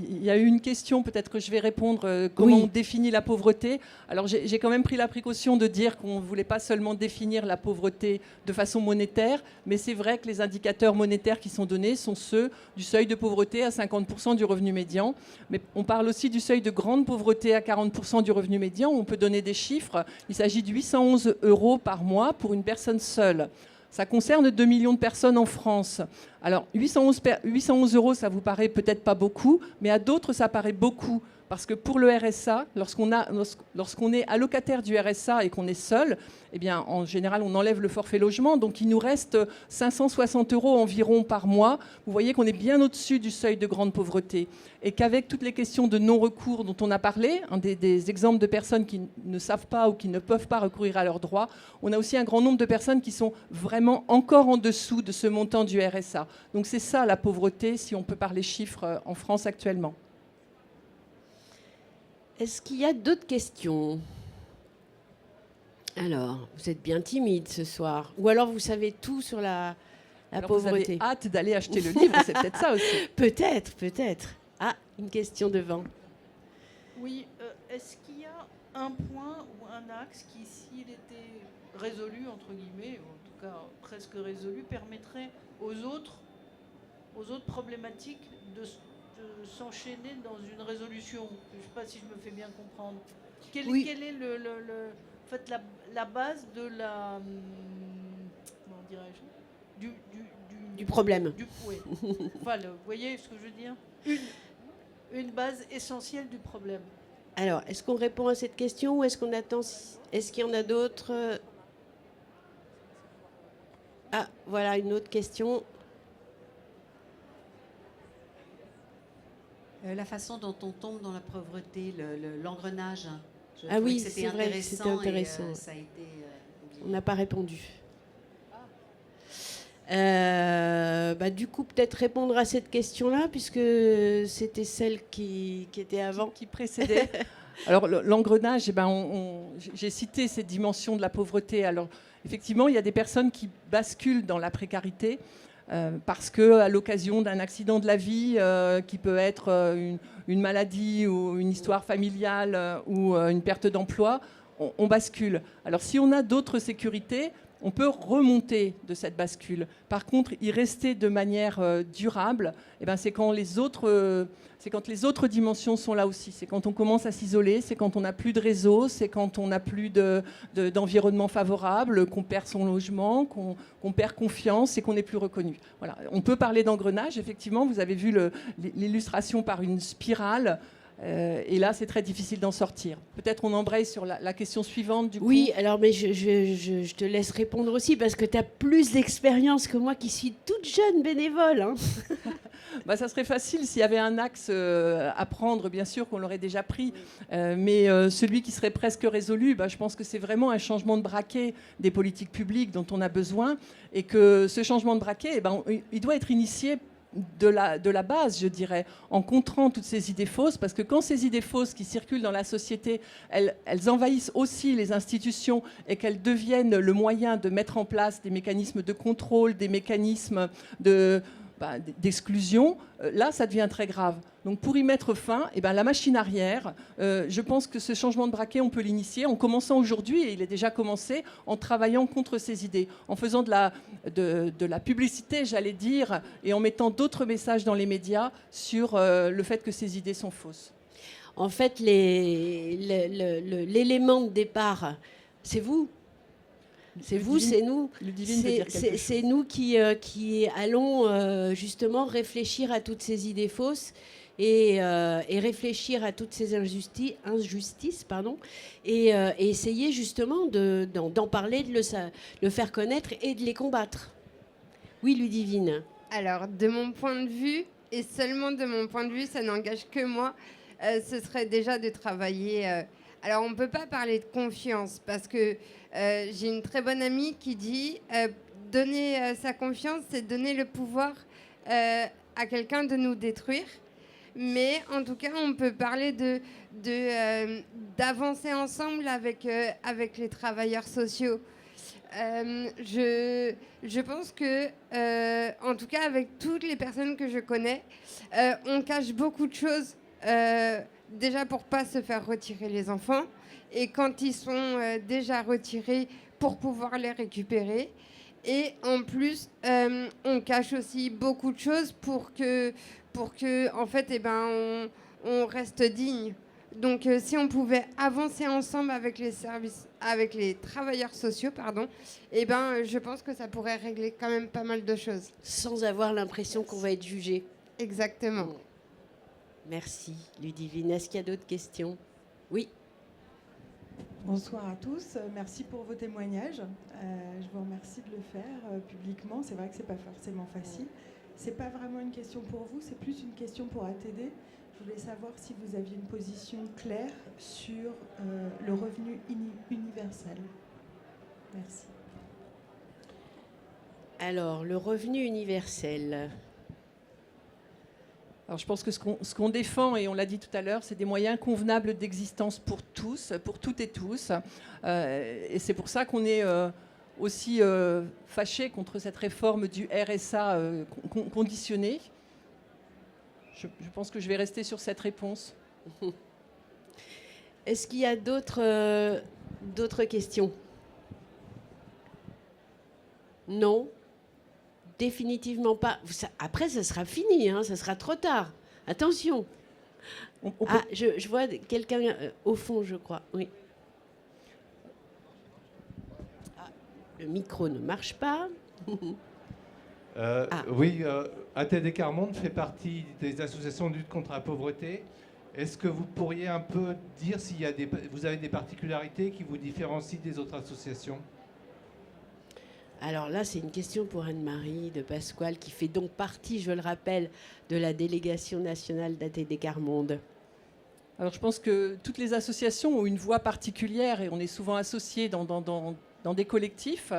Il y a eu une question, peut-être que je vais répondre, comment on définit la pauvreté. Alors j'ai quand même pris la précaution de dire qu'on ne voulait pas seulement définir la pauvreté de façon monétaire, mais c'est vrai que les indicateurs monétaires qui sont donnés sont ceux du seuil de pauvreté à 50% du revenu médian. Mais on parle aussi du seuil de grande pauvreté à 40% du revenu médian. On peut donner des chiffres. Il s'agit de 811 € par mois pour une personne seule. Ça concerne 2 millions de personnes en France. Alors, 811 €, ça vous paraît peut-être pas beaucoup, mais à d'autres, ça paraît beaucoup. Parce que pour le RSA, lorsqu'on est allocataire du RSA et qu'on est seul, eh bien, en général, on enlève le forfait logement. Donc, il nous reste 560 € environ par mois. Vous voyez qu'on est bien au-dessus du seuil de grande pauvreté. Et qu'avec toutes les questions de non-recours dont on a parlé, des exemples de personnes qui ne savent pas ou qui ne peuvent pas recourir à leurs droits, on a aussi un grand nombre de personnes qui sont vraiment encore en dessous de ce montant du RSA. Donc, c'est ça la pauvreté, si on peut parler chiffres en France actuellement. Est-ce qu'il y a d'autres questions? Alors, vous êtes bien timide ce soir. Ou alors vous savez tout sur la pauvreté. Vous avez hâte d'aller acheter le livre, c'est peut-être ça aussi. Peut-être. Ah, une question devant. Oui, est-ce qu'il y a un point ou un axe qui, s'il était résolu, entre guillemets, ou en tout cas presque résolu, permettrait aux autres problématiques de s'enchaîner dans une résolution? Je ne sais pas si je me fais bien comprendre. Quelle est en fait, la base de la... Comment dirais-je du problème. Oui. Enfin, vous voyez ce que je veux dire? Une base essentielle du problème. Alors, est-ce qu'on répond à cette question ou est-ce qu'on attend? Est-ce qu'il y en a d'autres? Ah, voilà une autre question. La façon dont on tombe dans la pauvreté, l'engrenage. Ah oui, c'est vrai que c'était intéressant. Ça a été, on n'a pas répondu. Du coup, peut-être répondre à cette question-là, puisque c'était celle qui était avant. Qui précédait. Alors, l'engrenage, j'ai cité ces dimensions de la pauvreté. Alors, effectivement, il y a des personnes qui basculent dans la précarité parce qu'à l'occasion d'un accident de la vie, qui peut être une maladie ou une histoire familiale ou une perte d'emploi, on bascule. Alors, si on a d'autres sécurités, on peut remonter de cette bascule. Par contre, y rester de manière durable, c'est quand les autres dimensions sont là aussi. C'est quand on commence à s'isoler, c'est quand on n'a plus de réseau, c'est quand on n'a plus d'environnement favorable, qu'on perd son logement, qu'on perd confiance et qu'on n'est plus reconnu. Voilà. On peut parler d'engrenage, effectivement. Vous avez vu l'illustration par une spirale. Et là, c'est très difficile d'en sortir. Peut-être on embraye sur la question suivante. Du coup. Oui, alors mais je te laisse répondre aussi parce que tu as plus d'expérience que moi qui suis toute jeune bénévole. Hein. Ça serait facile s'il y avait un axe à prendre, bien sûr qu'on l'aurait déjà pris. Mais celui qui serait presque résolu, je pense que c'est vraiment un changement de braquet des politiques publiques dont on a besoin. Et que ce changement de braquet, il doit être initié de la base, je dirais, en contrant toutes ces idées fausses, parce que quand ces idées fausses qui circulent dans la société, elles envahissent aussi les institutions et qu'elles deviennent le moyen de mettre en place des mécanismes de contrôle, des mécanismes d'exclusion, là, ça devient très grave. Donc, pour y mettre fin, la machine arrière, je pense que ce changement de braquet, on peut l'initier en commençant aujourd'hui, et il est déjà commencé, en travaillant contre ces idées, en faisant de la publicité, j'allais dire, et en mettant d'autres messages dans les médias sur le fait que ces idées sont fausses. En fait, l'élément de départ, c'est vous. C'est vous, c'est nous. C'est nous qui allons justement réfléchir à toutes ces idées fausses et réfléchir à toutes ces injustices et essayer justement d'en parler, de le faire connaître et de les combattre. Oui, Ludivine. Alors, de mon point de vue, et seulement de mon point de vue, ça n'engage que moi, ce serait déjà de travailler... Alors, on ne peut pas parler de confiance parce que j'ai une très bonne amie qui dit donner sa confiance, c'est donner le pouvoir à quelqu'un de nous détruire. Mais en tout cas, on peut parler d'avancer ensemble avec les travailleurs sociaux. Je pense que, en tout cas, avec toutes les personnes que je connais, on cache beaucoup de choses. Déjà pour pas se faire retirer les enfants et quand ils sont déjà retirés pour pouvoir les récupérer et en plus on cache aussi beaucoup de choses pour que en fait on reste digne. Donc si on pouvait avancer ensemble avec les services, avec les travailleurs sociaux je pense que ça pourrait régler quand même pas mal de choses sans avoir l'impression qu'on va être jugé. Exactement. Merci, Ludivine. Est-ce qu'il y a d'autres questions? Oui. Bonsoir à tous. Merci pour vos témoignages. Je vous remercie de le faire publiquement. C'est vrai que ce n'est pas forcément facile. Ce n'est pas vraiment une question pour vous, c'est plus une question pour ATD. Je voulais savoir si vous aviez une position claire sur le revenu universel. Merci. Alors, le revenu universel... Alors, je pense que ce qu'on défend, et on l'a dit tout à l'heure, c'est des moyens convenables d'existence pour tous, pour toutes et tous. Et c'est pour ça qu'on est aussi fâché contre cette réforme du RSA conditionné. Je pense que je vais rester sur cette réponse. Est-ce qu'il y a d'autres questions? Non? Définitivement pas. Après, ça sera fini, ça sera trop tard. Attention. Je vois quelqu'un au fond, je crois. Oui. Le micro ne marche pas. Oui, ATD Quart-Monde fait partie des associations de lutte contre la pauvreté. Est-ce que vous pourriez un peu dire s'il y a vous avez des particularités qui vous différencient des autres associations? Alors là, c'est une question pour Anne-Marie de Pasquale, qui fait donc partie, je le rappelle, de la délégation nationale d'ATD Quart-Monde. Alors je pense que toutes les associations ont une voix particulière et on est souvent associés dans dans des collectifs.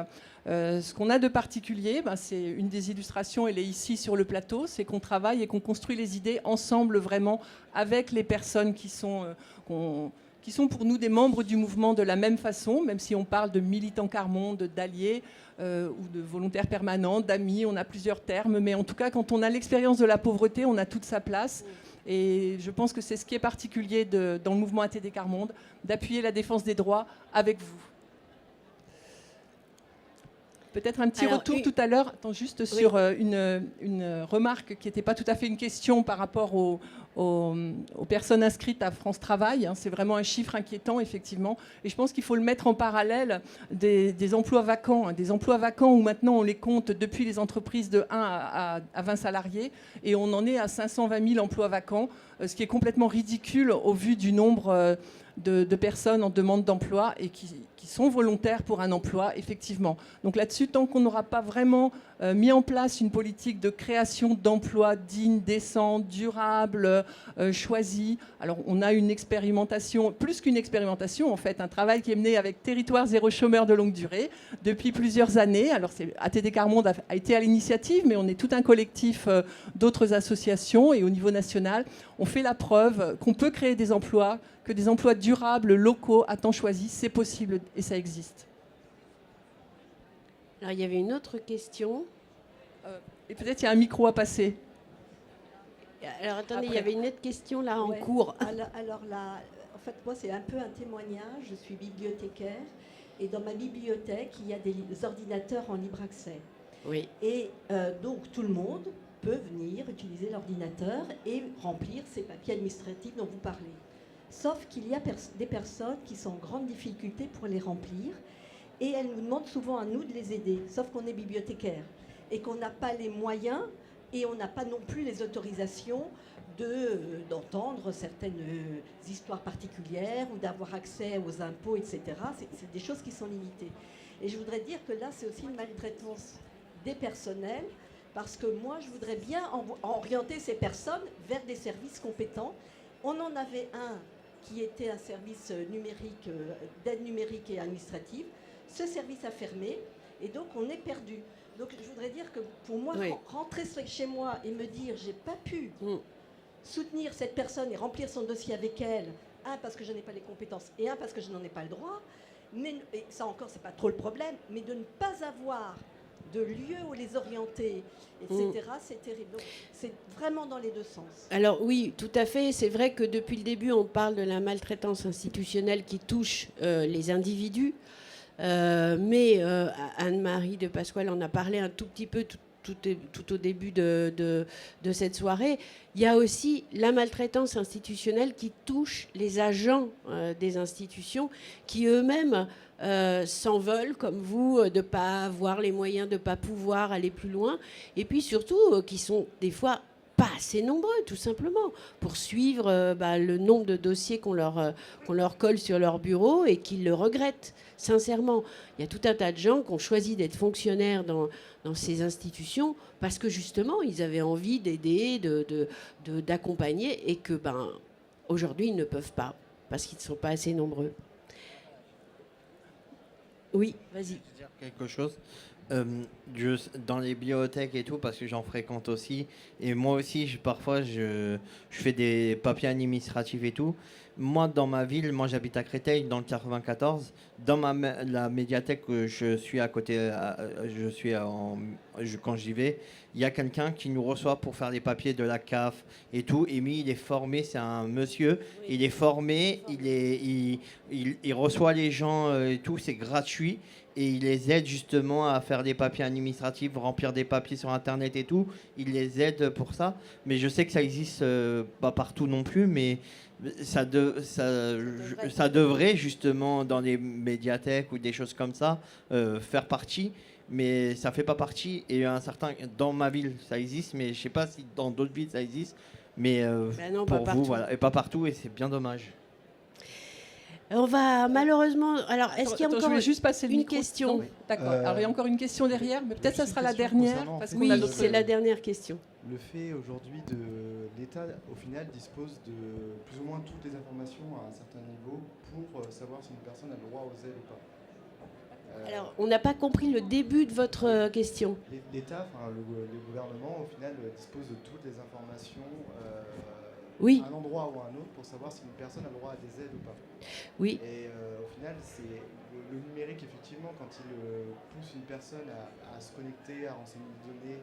Ce qu'on a de particulier, c'est une des illustrations, elle est ici sur le plateau, c'est qu'on travaille et qu'on construit les idées ensemble vraiment avec les personnes qui sont pour nous des membres du mouvement de la même façon, même si on parle de militants quart-monde, d'alliés ou de volontaires permanents, d'amis, on a plusieurs termes, mais en tout cas quand on a l'expérience de la pauvreté, on a toute sa place. Et je pense que c'est ce qui est particulier dans le mouvement ATD Quart-Monde, d'appuyer la défense des droits avec vous. Peut-être un petit retour tout à l'heure, juste sur une remarque qui n'était pas tout à fait une question par rapport aux personnes inscrites à France Travail. C'est vraiment un chiffre inquiétant, effectivement. Et je pense qu'il faut le mettre en parallèle des emplois vacants. Des emplois vacants où maintenant on les compte depuis les entreprises de 1 à 20 salariés. Et on en est à 520 000 emplois vacants, ce qui est complètement ridicule au vu du nombre de personnes en demande d'emploi et qui sont volontaires pour un emploi, effectivement. Donc là-dessus, tant qu'on n'aura pas vraiment mis en place une politique de création d'emplois dignes, décents, durables, choisis, alors on a une expérimentation, plus qu'une expérimentation en fait, un travail qui est mené avec Territoire Zéro Chômeur de longue durée depuis plusieurs années. Alors ATD Quart-Monde a été à l'initiative, mais on est tout un collectif d'autres associations et au niveau national, on fait la preuve qu'on peut créer des emplois, que des emplois durables, locaux, à temps choisi, c'est possible et ça existe. Alors, il y avait une autre question. Et peut-être il y a un micro à passer. Alors, attendez, il y Après. avait une autre question là en Ouais. cours. Alors là, en fait, moi, c'est un peu un témoignage. Je suis bibliothécaire et dans ma bibliothèque, il y a des ordinateurs en libre accès. Oui. Et donc, tout le monde peut venir utiliser l'ordinateur et remplir ces papiers administratifs dont vous parlez. Sauf qu'il y a des personnes qui sont en grande difficulté pour les remplir et elles nous demandent souvent à nous de les aider, sauf qu'on est bibliothécaire et qu'on n'a pas les moyens et on n'a pas non plus les autorisations d'entendre certaines histoires particulières ou d'avoir accès aux impôts, etc. C'est des choses qui sont limitées. Et je voudrais dire que là, c'est aussi une maltraitance des personnels parce que moi, je voudrais bien orienter ces personnes vers des services compétents. On en avait un qui était un service numérique, d'aide numérique et administrative. Ce service a fermé et donc on est perdu. Donc je voudrais dire que pour moi, rentrer chez moi et me dire j'ai pas pu soutenir cette personne et remplir son dossier avec elle, un parce que je n'ai pas les compétences et un parce que je n'en ai pas le droit, mais et ça encore c'est pas trop le problème, mais de ne pas avoir de lieu où les orienter, etc., c'est terrible. Donc, c'est vraiment dans les deux sens. Alors oui, tout à fait. C'est vrai que depuis le début, on parle de la maltraitance institutionnelle qui touche les individus. Mais Anne-Marie de Pasquale en a parlé un tout petit peu tout au début de cette soirée. Il y a aussi la maltraitance institutionnelle qui touche les agents des institutions qui eux-mêmes s'en veulent, comme vous, de ne pas avoir les moyens, de ne pas pouvoir aller plus loin. Et puis surtout, qui sont des fois pas assez nombreux, tout simplement, pour suivre le nombre de dossiers qu'on leur colle sur leur bureau et qu'ils le regrettent, sincèrement. Il y a tout un tas de gens qui ont choisi d'être fonctionnaires dans ces institutions parce que, justement, ils avaient envie d'aider, d'accompagner et que, aujourd'hui, ils ne peuvent pas parce qu'ils ne sont pas assez nombreux. Oui, vas-y. Dire quelque chose. Dans les bibliothèques et tout, parce que j'en fréquente aussi, et moi aussi parfois je fais des papiers administratifs et tout. Moi dans ma ville, moi j'habite à Créteil dans le 94, dans la médiathèque que je suis à côté, quand j'y vais, il y a quelqu'un qui nous reçoit pour faire des papiers de la CAF et tout. Et lui il est formé, c'est un monsieur, il est formé, il reçoit les gens et tout, c'est gratuit. Et il les aide justement à faire des papiers administratifs, remplir des papiers sur Internet et tout. Il les aide pour ça. Mais je sais que ça existe pas partout non plus, mais ça devrait justement dans les médiathèques ou des choses comme ça faire partie. Mais ça fait pas partie. Et dans ma ville ça existe, mais je sais pas si dans d'autres villes ça existe. Mais non, pour vous, voilà, et pas partout, et c'est bien dommage. On va malheureusement... Alors, est-ce qu'il y a encore je voulais juste passer une question? D'accord. Alors, il y a encore une question derrière, mais peut-être ça sera la dernière. Parce qu'on a Oui, d'autres- c'est la dernière question. Le fait aujourd'hui de l'État, au final, dispose de plus ou moins toutes les informations à un certain niveau pour savoir si une personne a le droit aux aides ou pas. Alors, on n'a pas compris le début de votre question. L'État, enfin, le gouvernement, au final, dispose de toutes les informations Oui. à un endroit ou à un autre pour savoir si une personne a le droit à des aides ou pas. Oui. Et au final, c'est le numérique, effectivement, quand il pousse une personne à se connecter, à renseigner des données,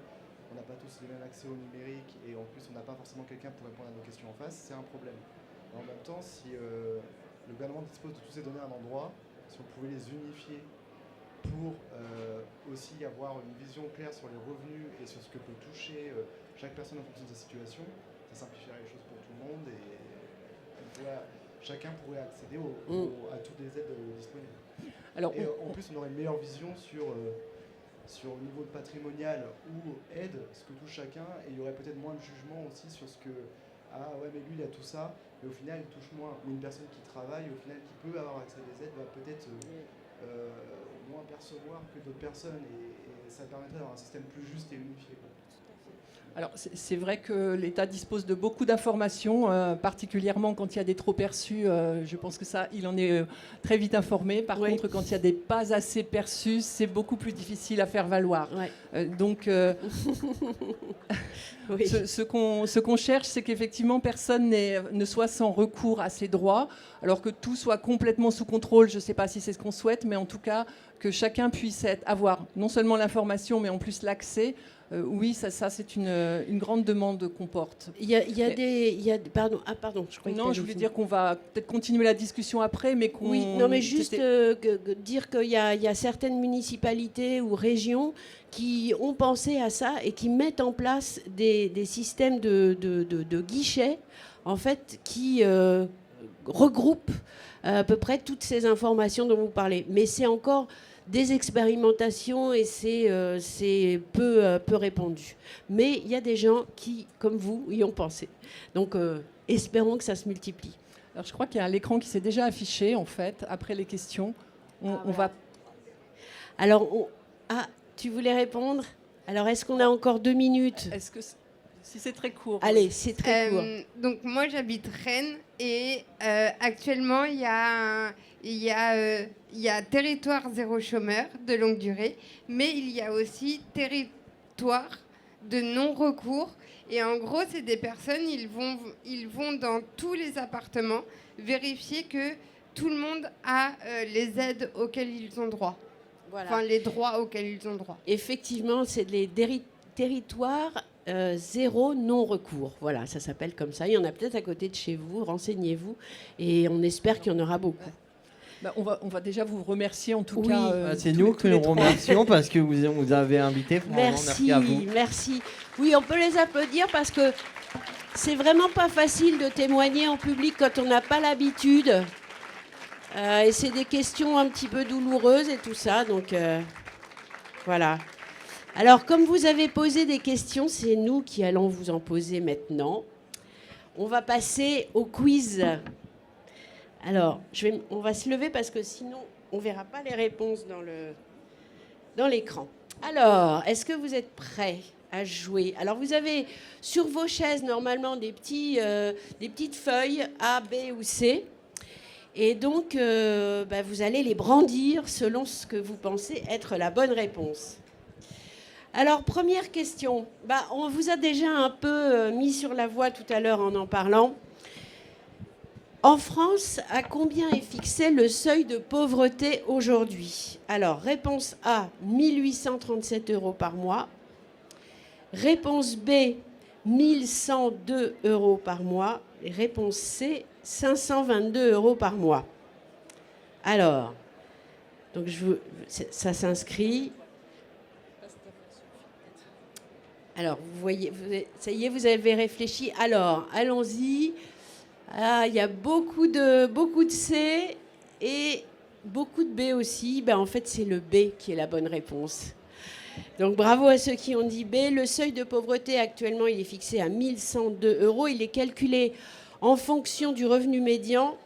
on n'a pas tous le même accès au numérique et en plus on n'a pas forcément quelqu'un pour répondre à nos questions en face, c'est un problème. Et en même temps, si le gouvernement dispose de toutes ces données à un endroit, si on pouvait les unifier pour aussi avoir une vision claire sur les revenus et sur ce que peut toucher chaque personne en fonction de sa situation, ça simplifierait les choses pour tout le monde et chacun pourrait accéder à toutes les aides disponibles. Alors, et en plus, on aurait une meilleure vision sur le niveau de patrimonial ou aide, ce que touche chacun, et il y aurait peut-être moins de jugement aussi sur ce que ah ouais mais lui il a tout ça, mais au final il touche moins. Ou une personne qui travaille, au final qui peut avoir accès à des aides, va peut-être moins percevoir que d'autres personnes, et ça permettrait d'avoir un système plus juste et unifié. Alors, c'est vrai que l'État dispose de beaucoup d'informations, particulièrement quand il y a des trop perçus. Je pense que ça, il en est très vite informé. Par contre, quand il y a des pas assez perçus, c'est beaucoup plus difficile à faire valoir. Donc, ce qu'on cherche, c'est qu'effectivement, personne ne soit sans recours à ses droits, alors que tout soit complètement sous contrôle. Je ne sais pas si c'est ce qu'on souhaite, mais en tout cas, que chacun puisse avoir non seulement l'information, mais en plus l'accès. Oui, ça c'est une grande demande qu'on porte. Pardon, je croyais non, je voulais dire qu'on va peut-être continuer la discussion après, mais qu'on... Oui, non, mais juste dire qu'il y a certaines municipalités ou régions qui ont pensé à ça et qui mettent en place des systèmes de guichets, en fait, qui regroupent à peu près toutes ces informations dont vous parlez. Mais c'est encore des expérimentations et c'est peu répandu. Mais il y a des gens qui, comme vous, y ont pensé. Donc, espérons que ça se multiplie. Alors, je crois qu'il y a l'écran qui s'est déjà affiché, en fait, après les questions. On va... Alors, tu voulais répondre? Alors, est-ce qu'on a encore 2 minutes? Est-ce que... Si c'est très court. Allez, c'est très court. Donc, moi, j'habite Rennes et actuellement, il y a territoire zéro chômeur de longue durée, mais il y a aussi territoire de non-recours. Et en gros, c'est des personnes, ils vont dans tous les appartements vérifier que tout le monde a les aides auxquelles ils ont droit. Voilà. Enfin, les droits auxquels ils ont droit. Effectivement, c'est les territoires zéro non-recours. Voilà, ça s'appelle comme ça. Il y en a peut-être à côté de chez vous. Renseignez-vous. Et on espère qu'il y en aura beaucoup. On va déjà vous remercier en tout cas. C'est nous que nous remercions parce que vous avez invité. Merci à vous. Merci. Oui, on peut les applaudir parce que c'est vraiment pas facile de témoigner en public quand on n'a pas l'habitude. Et c'est des questions un petit peu douloureuses et tout ça. Donc, voilà. Alors, comme vous avez posé des questions, c'est nous qui allons vous en poser maintenant. On va passer au quiz. Alors, on va se lever parce que sinon, on ne verra pas les réponses dans l'écran. Alors, est-ce que vous êtes prêts à jouer? Alors, vous avez sur vos chaises, normalement, des petites feuilles A, B ou C. Et donc, vous allez les brandir selon ce que vous pensez être la bonne réponse. Alors, première question. On vous a déjà un peu mis sur la voie tout à l'heure en parlant. En France, à combien est fixé le seuil de pauvreté aujourd'hui? Alors, réponse A, 1 837 € par mois. Réponse B, 1 102 € par mois. Et réponse C, 522 € par mois. Alors, donc ça s'inscrit. Alors, vous voyez, ça y est, vous avez réfléchi. Alors, allons-y. Il y a beaucoup de C et beaucoup de B aussi. En fait, c'est le B qui est la bonne réponse. Donc, bravo à ceux qui ont dit B. Le seuil de pauvreté, actuellement, il est fixé à 1 102 €. Il est calculé en fonction du revenu médian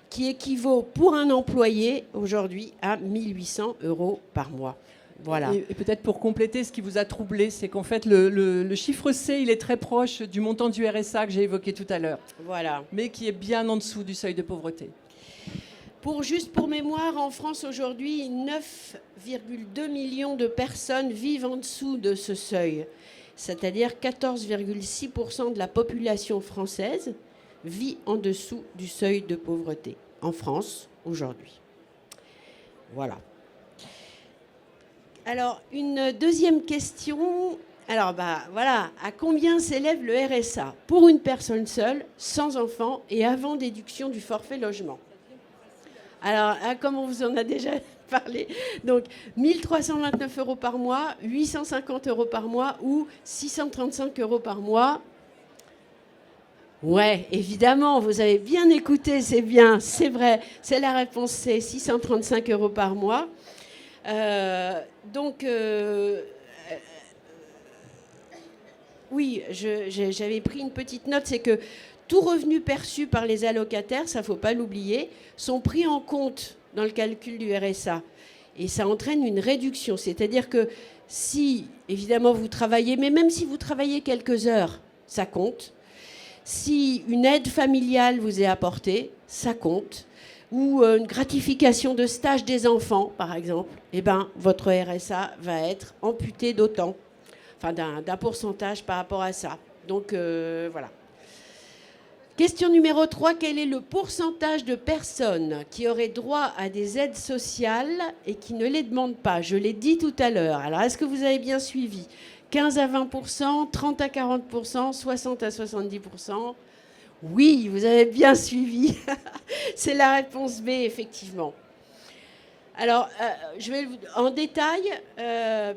qui équivaut pour un employé aujourd'hui à 1 800 € par mois. Voilà. Et peut-être pour compléter, ce qui vous a troublé, c'est qu'en fait, le chiffre C, il est très proche du montant du RSA que j'ai évoqué tout à l'heure. Voilà. Mais qui est bien en dessous du seuil de pauvreté. Pour mémoire, en France aujourd'hui, 9,2 millions de personnes vivent en dessous de ce seuil. C'est-à-dire 14,6% de la population française vit en dessous du seuil de pauvreté en France aujourd'hui. Voilà. Alors, une deuxième question. Alors, voilà. À combien s'élève le RSA pour une personne seule, sans enfant et avant déduction du forfait logement? Alors, comme on vous en a déjà parlé, donc 1 329 € par mois, 850 € par mois ou 635 € par mois. Ouais, évidemment, vous avez bien écouté, c'est bien, c'est vrai. C'est la réponse C, 635 € par mois. Oui, j'avais pris une petite note, c'est que tout revenu perçu par les allocataires, ça ne faut pas l'oublier, sont pris en compte dans le calcul du RSA. Et ça entraîne une réduction. C'est-à-dire que si, évidemment, vous travaillez, mais même si vous travaillez quelques heures, ça compte. Si une aide familiale vous est apportée, ça compte. Ou une gratification de stage des enfants, par exemple, eh ben, votre RSA va être amputé d'autant, enfin d'un pourcentage par rapport à ça. Donc, voilà. Question numéro 3. Quel est le pourcentage de personnes qui auraient droit à des aides sociales et qui ne les demandent pas? Je l'ai dit tout à l'heure. Alors, est-ce que vous avez bien suivi? 15 à 20%, 30 à 40%, 60 à 70%. Oui, vous avez bien suivi. C'est la réponse B, effectivement. Alors, je vais en détail,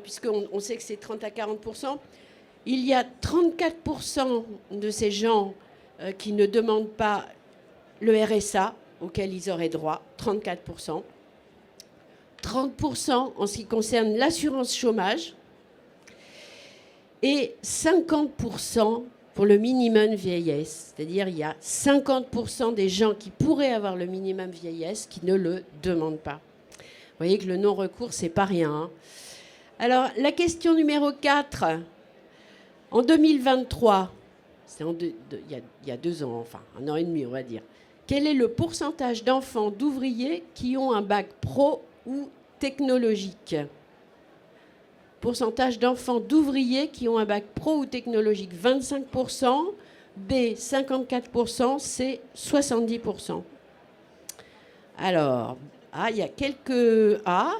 puisqu'on sait que c'est 30 à 40%. Il y a 34% de ces gens qui ne demandent pas le RSA auquel ils auraient droit, 34%. 30% en ce qui concerne l'assurance chômage. Et 50% pour le minimum vieillesse. C'est-à-dire il y a 50% des gens qui pourraient avoir le minimum vieillesse qui ne le demandent pas. Vous voyez que le non-recours, c'est pas rien. Hein. Alors, la question numéro 4. En 2023, c'est il y a 2 ans, enfin 1 an et demi, on va dire. Quel est le pourcentage d'enfants d'ouvriers qui ont un bac pro ou technologique? Pourcentage d'enfants d'ouvriers qui ont un bac pro ou technologique, 25%, B, 54%, C, 70%. Alors, il y a quelques A,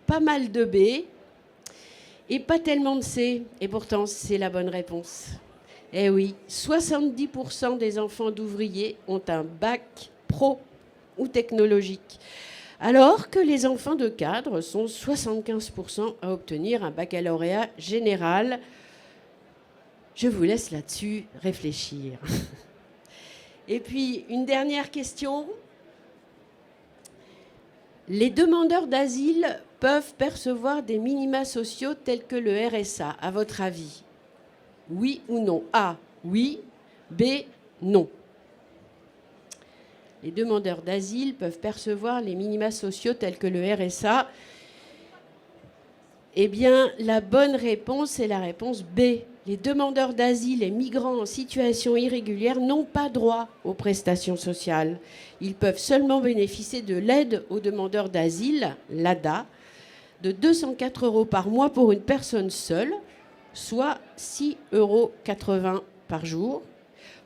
pas mal de B, et pas tellement de C, et pourtant c'est la bonne réponse. Eh oui, 70% des enfants d'ouvriers ont un bac pro ou technologique. Alors que les enfants de cadre sont 75% à obtenir un baccalauréat général. Je vous laisse là-dessus réfléchir. Et puis, une dernière question. Les demandeurs d'asile peuvent percevoir des minima sociaux tels que le RSA, à votre avis? Oui ou non? A, oui. B, non. Les demandeurs d'asile peuvent percevoir les minima sociaux tels que le RSA. Eh bien, la bonne réponse est la réponse B. Les demandeurs d'asile et migrants en situation irrégulière n'ont pas droit aux prestations sociales. Ils peuvent seulement bénéficier de l'aide aux demandeurs d'asile, l'ADA, de 204 € par mois pour une personne seule, soit 6,80 € par jour,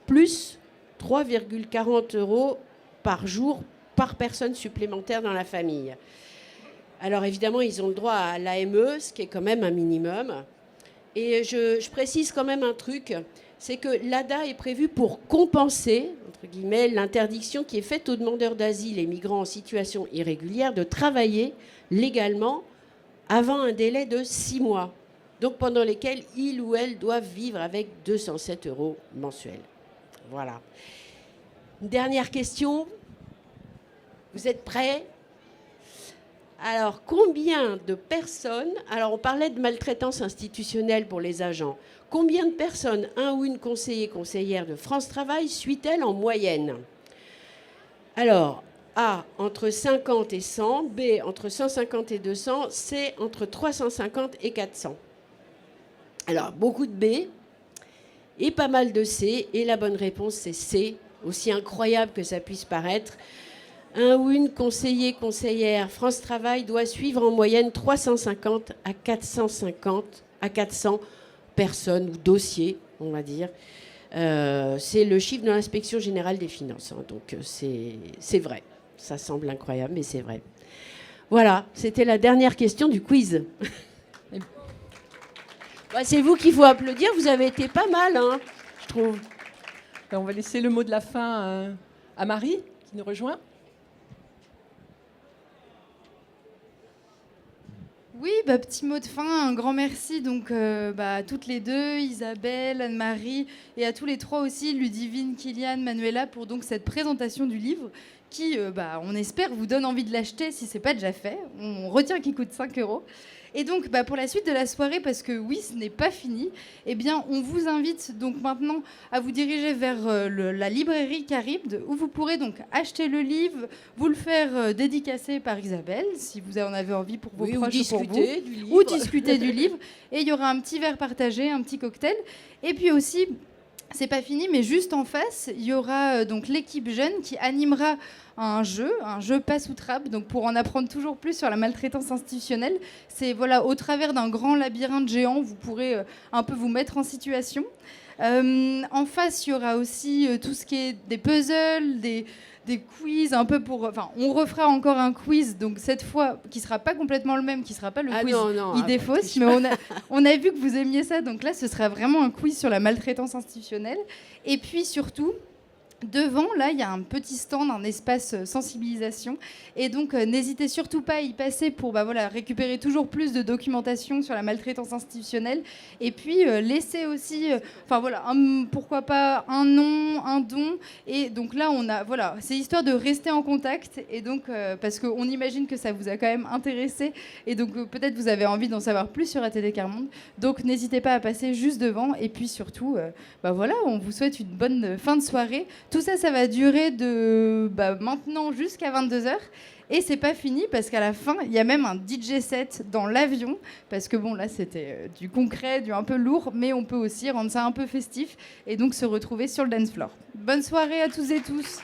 plus 3,40 € par jour par personne supplémentaire dans la famille. Alors évidemment, ils ont le droit à l'AME, ce qui est quand même un minimum. Et je précise quand même un truc, c'est que l'ADA est prévue pour compenser, entre guillemets, l'interdiction qui est faite aux demandeurs d'asile et migrants en situation irrégulière de travailler légalement avant un délai de 6 mois, donc pendant lesquels ils ou elles doivent vivre avec 207 € mensuels. Voilà. Une dernière question. Vous êtes prêts? Alors, combien de personnes... Alors, on parlait de maltraitance institutionnelle pour les agents. Combien de personnes, un ou une conseillère de France Travail, suit-elle en moyenne? Alors, A, entre 50 et 100. B, entre 150 et 200. C, entre 350 et 400. Alors, beaucoup de B et pas mal de C. Et la bonne réponse, c'est C. Aussi incroyable que ça puisse paraître. un ou une conseiller, conseillère France Travail doit suivre en moyenne 350 à 400 personnes ou dossiers, on va dire. C'est le chiffre de l'Inspection générale des finances. Hein, donc c'est vrai. Ça semble incroyable, mais c'est vrai. Voilà, c'était la dernière question du quiz. Bah, c'est vous qu'il faut applaudir. Vous avez été pas mal, hein, je trouve. On va laisser le mot de la fin à Marie, qui nous rejoint. Oui, petit mot de fin, un grand merci donc à toutes les deux, Isabelle, Anne-Marie, et à tous les trois aussi, Ludivine, Kylian, Manuela, pour donc cette présentation du livre qui, on espère, vous donne envie de l'acheter si ce n'est pas déjà fait. On retient qu'il coûte 5 €. Et donc, pour la suite de la soirée, parce que oui, ce n'est pas fini, eh bien, on vous invite donc maintenant à vous diriger vers la librairie Caribde, où vous pourrez donc acheter le livre, vous le faire dédicacer par Isabelle, si vous en avez envie pour vos proches ou pour vous. Ou discuter du livre. Et il y aura un petit verre partagé, un petit cocktail. Et puis aussi... C'est pas fini, mais juste en face, il y aura donc l'équipe jeune qui animera un jeu passe ou trappe, donc pour en apprendre toujours plus sur la maltraitance institutionnelle. C'est au travers d'un grand labyrinthe géant, vous pourrez un peu vous mettre en situation. En face, il y aura aussi tout ce qui est des puzzles, des quiz, un peu pour... Enfin, on refera encore un quiz, donc cette fois, qui ne sera pas complètement le même, qui ne sera pas le quiz idée fausse, mais on a vu que vous aimiez ça, donc là, ce sera vraiment un quiz sur la maltraitance institutionnelle. Et puis, surtout... Devant, là, il y a un petit stand, un espace sensibilisation. Et donc, n'hésitez surtout pas à y passer pour récupérer toujours plus de documentation sur la maltraitance institutionnelle. Et puis, laissez aussi, pourquoi pas, un nom, un don. Et donc là, c'est histoire de rester en contact. Et donc, parce qu'on imagine que ça vous a quand même intéressé. Et donc, peut-être vous avez envie d'en savoir plus sur ATD Quart Monde. Donc, n'hésitez pas à passer juste devant. Et puis, surtout, on vous souhaite une bonne fin de soirée. Tout ça, ça va durer de maintenant jusqu'à 22h. Et c'est pas fini parce qu'à la fin, il y a même un DJ set dans l'avion. Parce que là, c'était du concret, du un peu lourd. Mais on peut aussi rendre ça un peu festif et donc se retrouver sur le dance floor. Bonne soirée à tous et tous.